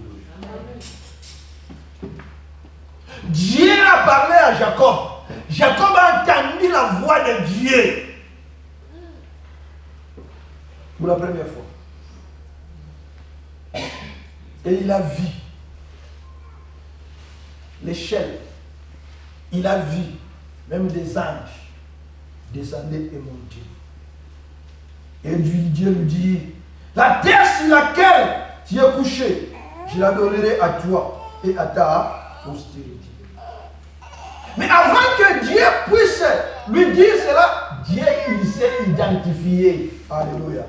Dieu a parlé à Jacob. Jacob a entendu la voix de Dieu. Pour la première fois. Et il a vu l'échelle. Il a vu même des anges descendre et monter. Et Dieu lui dit, la terre sur laquelle tu es couché, je la donnerai à toi et à ta postérité. Mais avant que Dieu puisse lui dire cela, Dieu il s'est identifié. Alléluia.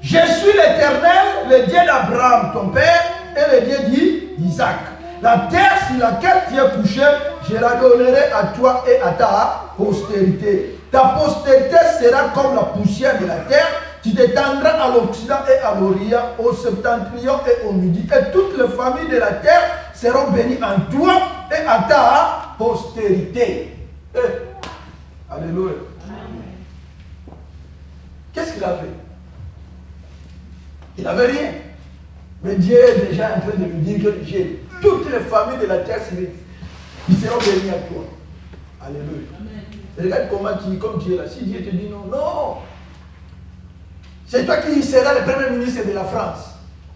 Je suis l'Éternel, le Dieu d'Abraham, ton père, et le Dieu d'Isaac. La terre sur laquelle tu es couché, je la donnerai à toi et à ta postérité. Ta postérité sera comme la poussière de la terre. Tu t'étendras à l'Occident et à l'Orient, au septentrion et au midi. Et toutes les familles de la terre seront bénies en toi et à ta postérité. Alléluia. Qu'est-ce qu'il a fait? Il n'avait rien. Mais Dieu est déjà en train de lui dire que j'ai toutes les familles de la terre, ils seront bénis à toi. Alléluia. Regarde comme Dieu est là. Si Dieu te dit non, non. C'est toi qui seras le premier ministre de la France.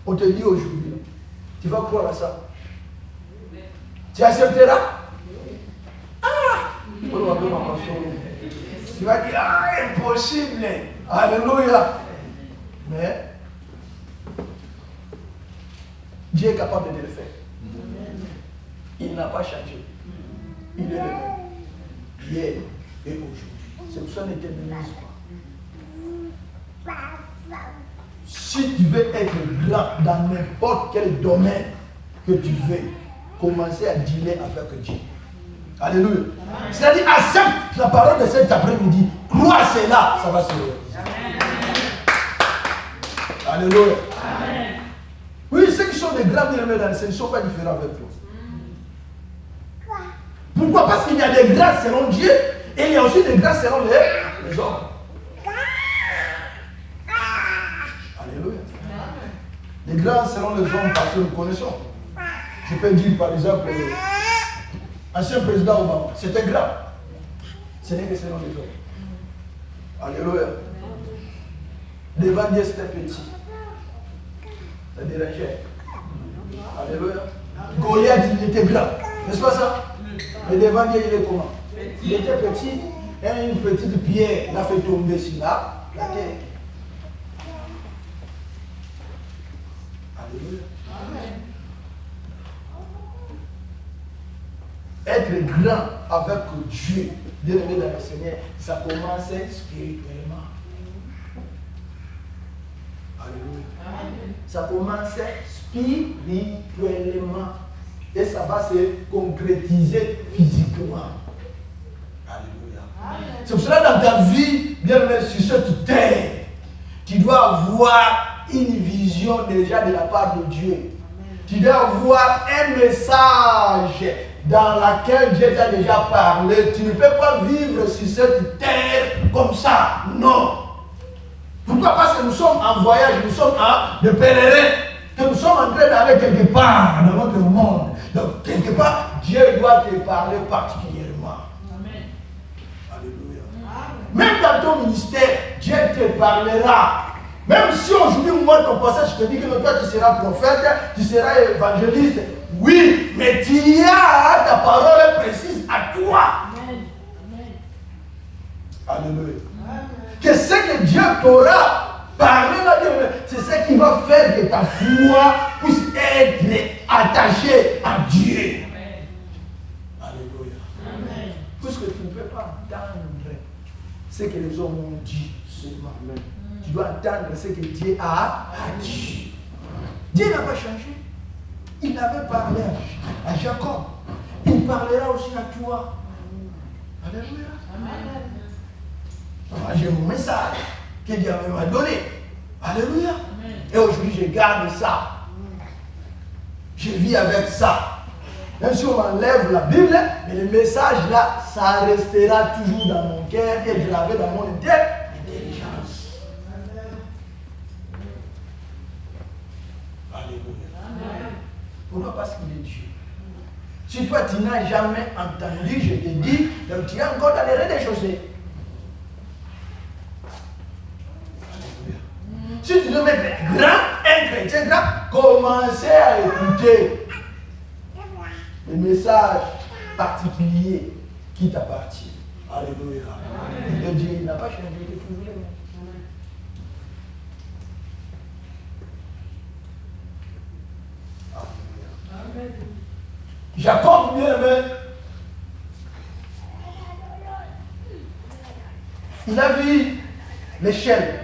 On te dit aujourd'hui. Tu vas croire à ça. Tu accepteras? Tu vas dire, impossible. Alléluia. Mais Dieu est capable de le faire. Il n'a pas changé. Il est le même. Hier et aujourd'hui. C'est pour ça qu'on n'éternise pas. Si tu veux être grand dans n'importe quel domaine que tu veux, commencer à dealer avec Dieu. Alléluia. C'est-à-dire, accepte la parole de cet après-midi. Crois cela, ça va se réaliser. Alléluia. Amen. Oui, ceux qui sont des grands bien-aimés dans le Seigneur ne sont pas différents avec toi. Pourquoi? Parce qu'il y a des grâces selon Dieu et il y a aussi des grâces selon les hommes. Alléluia. Les grâces selon les hommes parce que nous connaissons. Je peux dire par exemple, l'ancien président Obama, c'était grave. Ce n'est que selon les hommes. Alléluia. Devant Dieu c'était petit. Ça dérangeait. Alléluia. Goliath il était grand. N'est-ce pas ça? Mais devant Dieu il est comment? Il était petit et une petite pierre l'a fait tomber sur la terre. Alléluia. Être grand avec Dieu, bien aimé dans le Seigneur, ça commence spirituellement. Alléluia. Ça commence spirituellement. Et ça va se concrétiser physiquement. Alléluia. C'est pour cela dans ta vie, bien aimé, sur cette terre, tu dois avoir une vision déjà de la part de Dieu. Tu dois avoir un message dans laquelle Dieu t'a déjà parlé. Tu ne peux pas vivre sur cette terre comme ça. Non. Pourquoi? Parce que nous sommes en voyage, nous sommes de pèlerins, que nous sommes en train d'aller quelque part dans notre monde. Donc, quelque part, Dieu doit te parler particulièrement. Amen. Alléluia. Même dans ton ministère, Dieu te parlera. Même si aujourd'hui, moi, ton passage, je te dis que toi, tu seras prophète, tu seras évangéliste. Oui, mais tu as ta parole ta foi puisse être attachée à Dieu. Alléluia. Puisque tu ne peux pas entendre ce que les hommes ont dit seulement. Tu dois entendre ce que Dieu a dit. Dieu n'a pas changé. Il avait parlé à Jacob. Il parlera aussi à toi. Alléluia. Moi, j'ai mon message que Dieu m'a donné. Alléluia. Et aujourd'hui, je garde ça. Je vis avec ça. Même si on m'enlève la Bible, mais le message là, ça restera toujours dans mon cœur et gravé dans mon intelligence. Alléluia. Pourquoi? Parce qu'il est Dieu. Si toi tu n'as jamais entendu, je te dis, donc tu es encore dans les rez-de-chaussée. Si tu veux être grand, un chrétien grand, commencez à écouter les messages particuliers qui t'appartiennent. Alléluia. Le Dieu n'a pas changé, il est toujours le même. Alléluia. Jacob, bien aimé, il a vu l'échelle.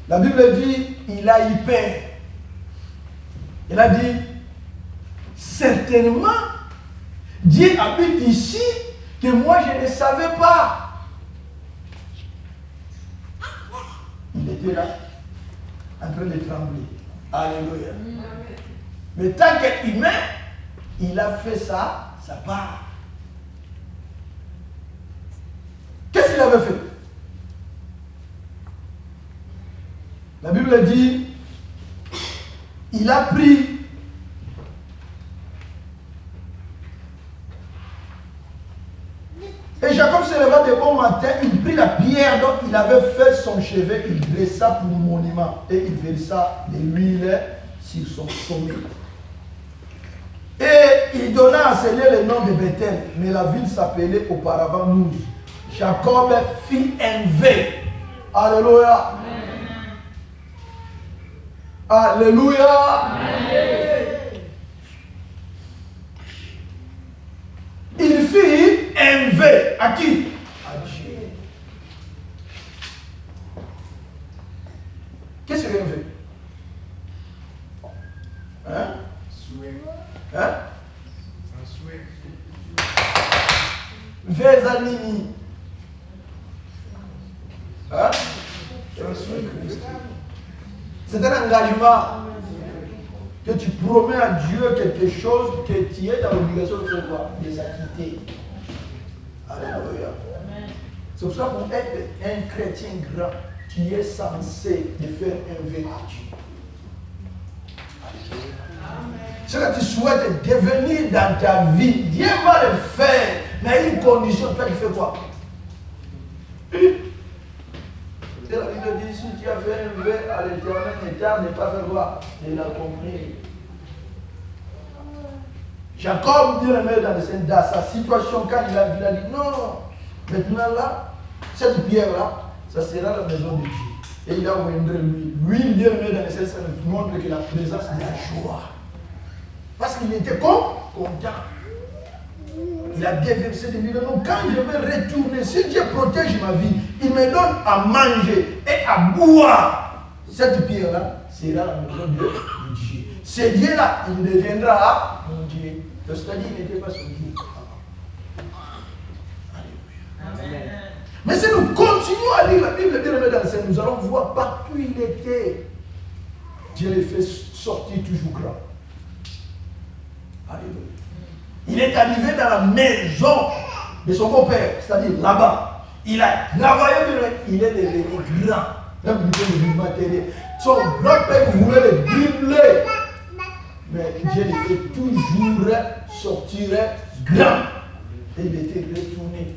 La Bible dit, il a eu peur. Il a dit, certainement, Dieu habite ici que moi je ne savais pas. Il était là, en train de trembler. Alléluia. Mais tant qu'humain, il a fait ça, sa part. Qu'est-ce qu'il avait fait? La Bible dit, il a pris et Jacob se leva de bon matin, il prit la pierre dont il avait fait son chevet, il dressa pour monument et il versa de l'huile sur son sommet. Et il donna à sceller le nom de Bethel, mais la ville s'appelait auparavant Nouz. Jacob fit un vœu. Alléluia. Alléluia. Il fit un vœu. À qui? À Dieu. Qu'est-ce que c'est un vœu? Hein? Hein? Vers Animi. Hein? C'est un engagement que tu promets à Dieu quelque chose que tu es dans l'obligation de faire quoi? De s'acquitter. Alléluia. C'est pour ça qu'on est un chrétien grand qui est censé de faire un vœu à Dieu. Ce que tu souhaites devenir dans ta vie, Dieu va le faire, mais à une condition, toi tu fais quoi? C'est la Bible dit, si tu as fait un vœu à l'Éternel, ne tarde pas faire quoi? De l'accomplir. Jacob, Dieu le met dans sa situation, quand il a vu, il a dit, non, maintenant là, cette pierre-là, ça sera la maison de Dieu. Et il a ouvert lui. Lui, Dieu le met dans le ciel, ça nous montre que la présence de la joie. Parce qu'il était content. Il a déversé de l'huile. Donc quand je vais retourner, si Dieu protège ma vie, il me donne à manger et à boire. Cette pierre-là sera la maison de Dieu. Ce Dieu-là, il deviendra mon Dieu. C'est-à-dire qu'il n'était pas son Dieu. Alléluia. Mais si nous continuons à lire la Bible, nous allons voir partout où il était. Dieu les fait sortir toujours grand. Alléluia. Il est arrivé dans la maison de son beau-père, c'est-à-dire là-bas. Il a travaillé, il est devenu grand. Même il est devenu matériel. Son grand-père voulait le brûler. Mais Dieu le fait toujours sortir grand. Et il était retourné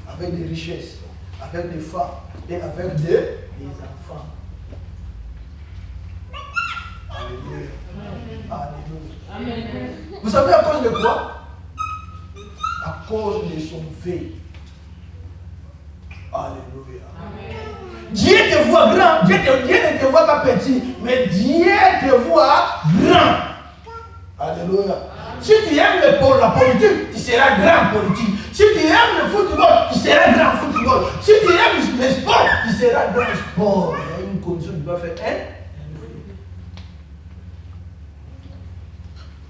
avec des richesses, avec des femmes et avec des enfants. Alléluia. Alléluia. Amen. Vous savez à cause de quoi? À cause de son vœu. Alléluia. Dieu te voit grand. Dieu ne te voit pas petit, mais Dieu te voit grand. Alléluia. Si tu aimes la politique, tu seras grand politique. Si tu aimes le football, tu seras grand football. Si tu aimes le sport, tu seras grand sport. Il y a une condition que tu dois faire.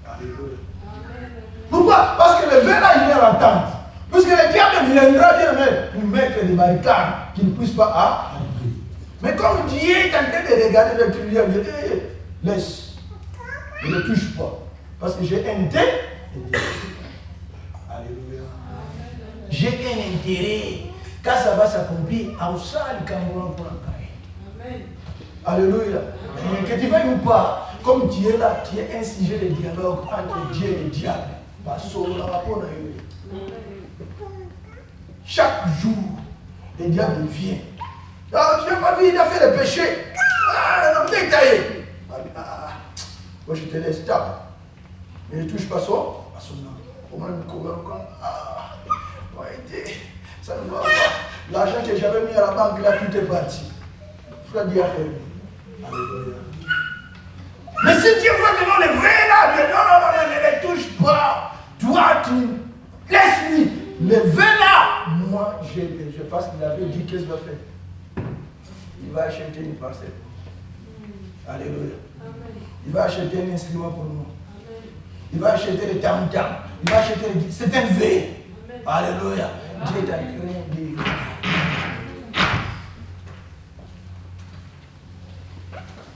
Alléluia. Pourquoi? Parce que le vin là, il est en attente. Puisque le diable viendra dire, mais pour mettre des barricades qui ne puissent pas arriver. Mais comme Dieu est en train de regarder le truc, il dit, laisse. Ne touche pas. Parce que j'ai un intérêt. Alléluia. J'ai un intérêt. Quand ça va s'accomplir, à ça, le Cameroun pour la paix. Alléluia. Que tu veuilles ou pas, comme tu es là, tu es un sujet de dialogue entre Dieu et le diable. Chaque jour, le diable vient. Ah, tu n'as pas vu, il a fait le péché. Ah, il a bien taillé. Moi, je te laisse taper. Mais ne touche pas son âme. Ça ne va pas. L'argent que j'avais mis à la banque, là, tout est parti. Frère Dieu a permis. Alléluia. Mais si Dieu voit que non, le vrai là, non, ne les touche pas. Toi, tu laisse-lui. Le vrai là, moi, je pense qu'il avait dit qu'est-ce qu'il va faire. Il va acheter une parcelle. Alléluia. Il va acheter un instrument pour nous. Il va acheter le tam-tam. Il va acheter le... C'est un V. Alléluia. Dieu est en train de...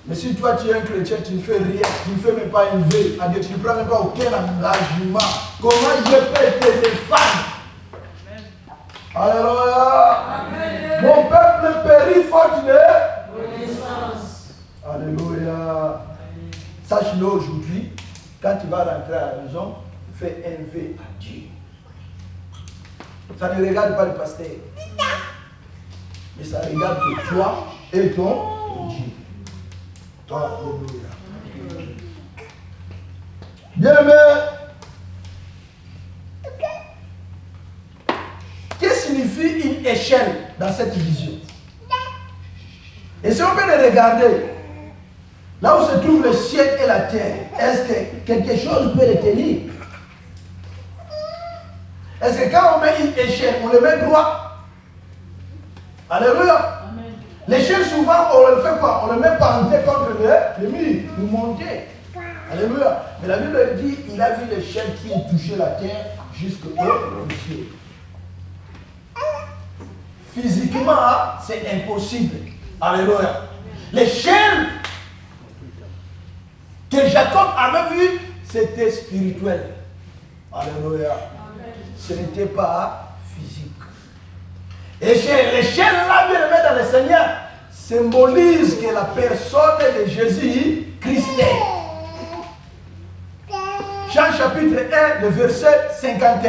Mais si toi tu es un chrétien, tu ne fais rien, tu ne fais même pas un V, tu ne prends même pas aucun engagement, comment je peux te défendre? Alléluia. Amen. Mon peuple périt faute de connaissance. Alléluia. Sache-le aujourd'hui, quand tu vas rentrer à la maison, fais un V à Dieu. Ça ne regarde pas le pasteur, mais ça regarde que toi et ton Dieu. Alléluia. Bien-aimé, qu'est-ce que signifie une échelle dans cette vision? Et si on peut le regarder, là où se trouve le ciel et la terre, est-ce que quelque chose peut le tenir? Est-ce que quand on met une échelle, on le met droit? Alléluia. L'échelle, souvent, on le fait quoi? On le met penché contre le mur, pour monter. Alléluia. Mais la Bible dit, il a vu l'échelle qui touchait la terre jusqu'au ciel. Physiquement, c'est impossible. Alléluia. L'échelle que Jacob avait vue, c'était spirituel. Alléluia. Ce n'était pas physique. L'échelle là, bien aimé dans le Seigneur, symbolise que la personne de Jésus-Christ est. Jean chapitre 1, le verset 51.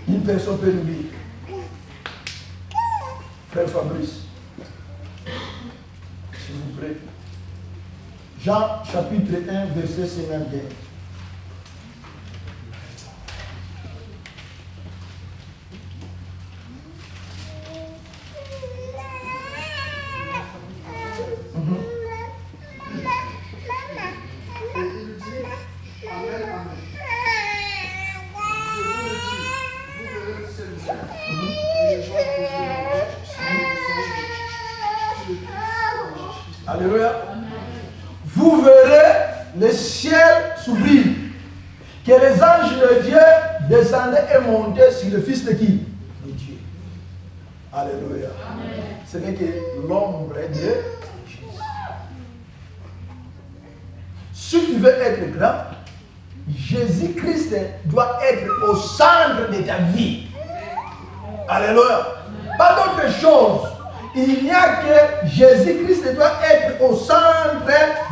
Une personne peut nous dire. Frère Fabrice, s'il vous plaît. Jean chapitre 1, verset 51. Alléluia. Vous verrez le ciel s'ouvrir, que les anges de Dieu descendaient et montaient sur le Fils de qui? De Dieu. Alléluia. Ce n'est que l'ombre de Jésus. Si tu veux être grand, Jésus-Christ doit être au centre de ta vie. Alléluia. Pas d'autre chose. Il n'y a que Jésus-Christ doit être au centre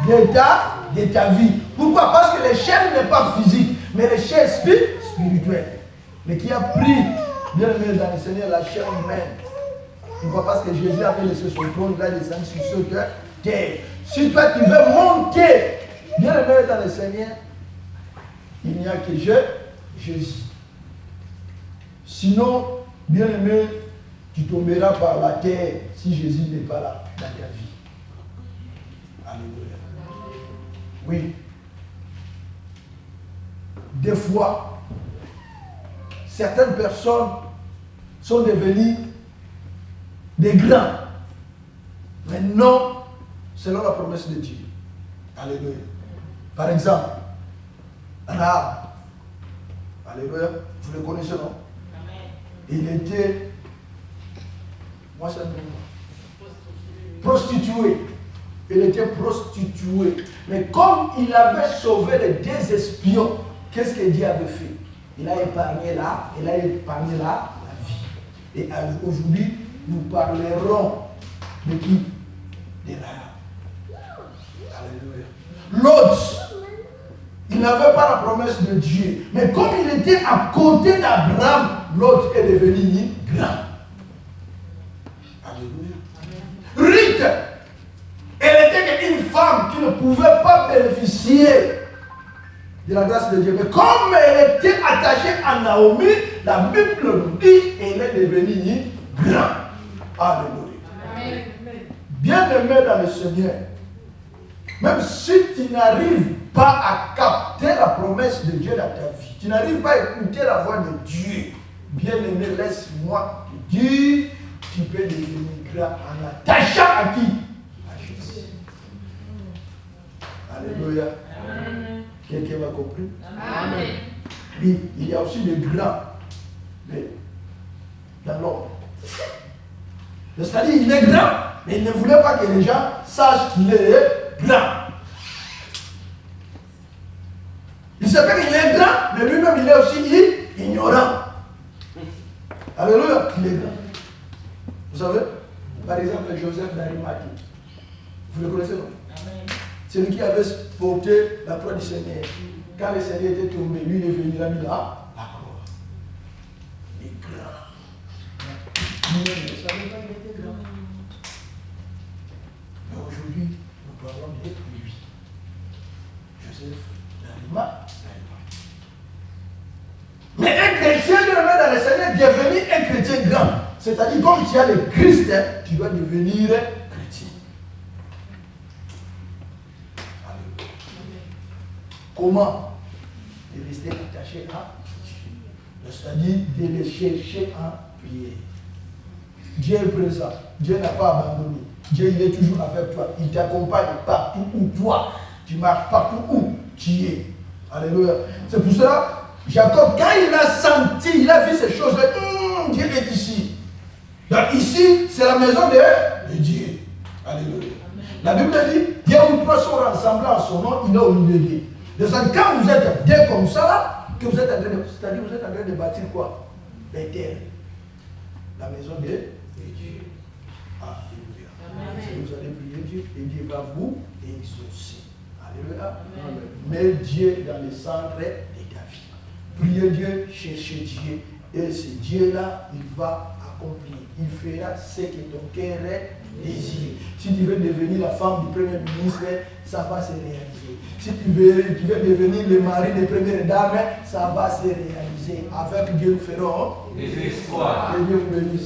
de ta vie. Pourquoi? Parce que l'échelle n'est pas physique, mais l'échelle spirituelle. Mais qui a pris, bien aimé dans le Seigneur, la chair humaine. Pourquoi? Parce que Jésus avait laissé son trône, il a descendu sur ce terre. Si toi tu veux monter, bien aimé dans le Seigneur, il n'y a que Jésus. Sinon, bien aimé, tu tomberas par la terre si Jésus n'est pas là dans ta vie. Alléluia. Oui. Des fois, certaines personnes sont devenues des grands, mais non selon la promesse de Dieu. Alléluia. Par exemple, Rahab. Alléluia. Vous le connaissez, non? Il était, moi ça me prostitué. Il était prostitué. Mais comme il avait sauvé les deux espions, qu'est-ce que Dieu avait fait? Il a épargné la vie. Et aujourd'hui, nous parlerons de qui? De Rahab. Alléluia. L'autre, il n'avait pas la promesse de Dieu. Mais comme il était à côté d'Abraham, l'autre est devenu grand. Alléluia. Ruth, elle était une femme qui ne pouvait pas bénéficier de la grâce de Dieu. Mais comme elle était attachée à Naomi, la Bible nous dit qu'elle est devenue grand. Alléluia. Bien-aimé dans le Seigneur, même si tu n'arrives pas à capter la promesse de Dieu dans ta vie, tu n'arrives pas à écouter la voix de Dieu, bien-aimé, laisse-moi te dire, tu peux devenir grand en attachant à qui? À Jésus. Alléluia. Quelqu'un m'a compris? Amen. Oui, il y a aussi des grands, mais dans l'ordre. C'est-à-dire, il est grand, mais il ne voulait pas que les gens sachent qu'il est grand. Il savait qu'il est grand, mais lui-même, il est aussi ignorant. Alléluia, il est grand. Vous savez, par exemple, Joseph d'Arimathie. Vous le connaissez, non? C'est lui qui avait porté la croix du Seigneur. Quand le Seigneur était tombé, lui, il est venu, il a mis là, la croix. Il est grand. Lui-même, il ne savait pas qu'il était grand. Mais aujourd'hui, nous parlons de lui. Joseph d'Arimathie. Mais un chrétien de dans le Seigneur est devenu un chrétien grand. C'est-à-dire, comme tu as le Christ, tu dois devenir chrétien. Alléluia. Comment? De rester attaché à Dieu. C'est-à-dire de le chercher en prière. Dieu est présent. Dieu n'a pas abandonné. Dieu il est toujours avec toi. Il t'accompagne partout où toi. Tu marches partout où tu es. Alléluia. C'est pour cela. Jacob, quand il a senti, il a vu ces choses-là, Dieu est ici. Donc ici, c'est la maison de Dieu. Alléluia. La Bible dit, Dieu où trois sont rassemblés en son nom, il est au milieu d'eux. Donc quand vous êtes deux comme ça, là, que vous êtes en train de, c'est-à-dire vous êtes en train de bâtir quoi? Bethel. La maison de Dieu. Alléluia. Si vous allez prier Dieu, et Dieu va vous exaucer. Alléluia. Mais Dieu dans le centre de ta vie. Priez Dieu, cherchez Dieu. Et ce Dieu-là, il va accomplir. Il fera ce que ton cœur désire. Si tu veux devenir la femme du Premier ministre, ça va se réaliser. Si tu veux devenir le mari des premières dames, ça va se réaliser. Avec Dieu, nous ferons des espoirs. Que Dieu vous bénisse.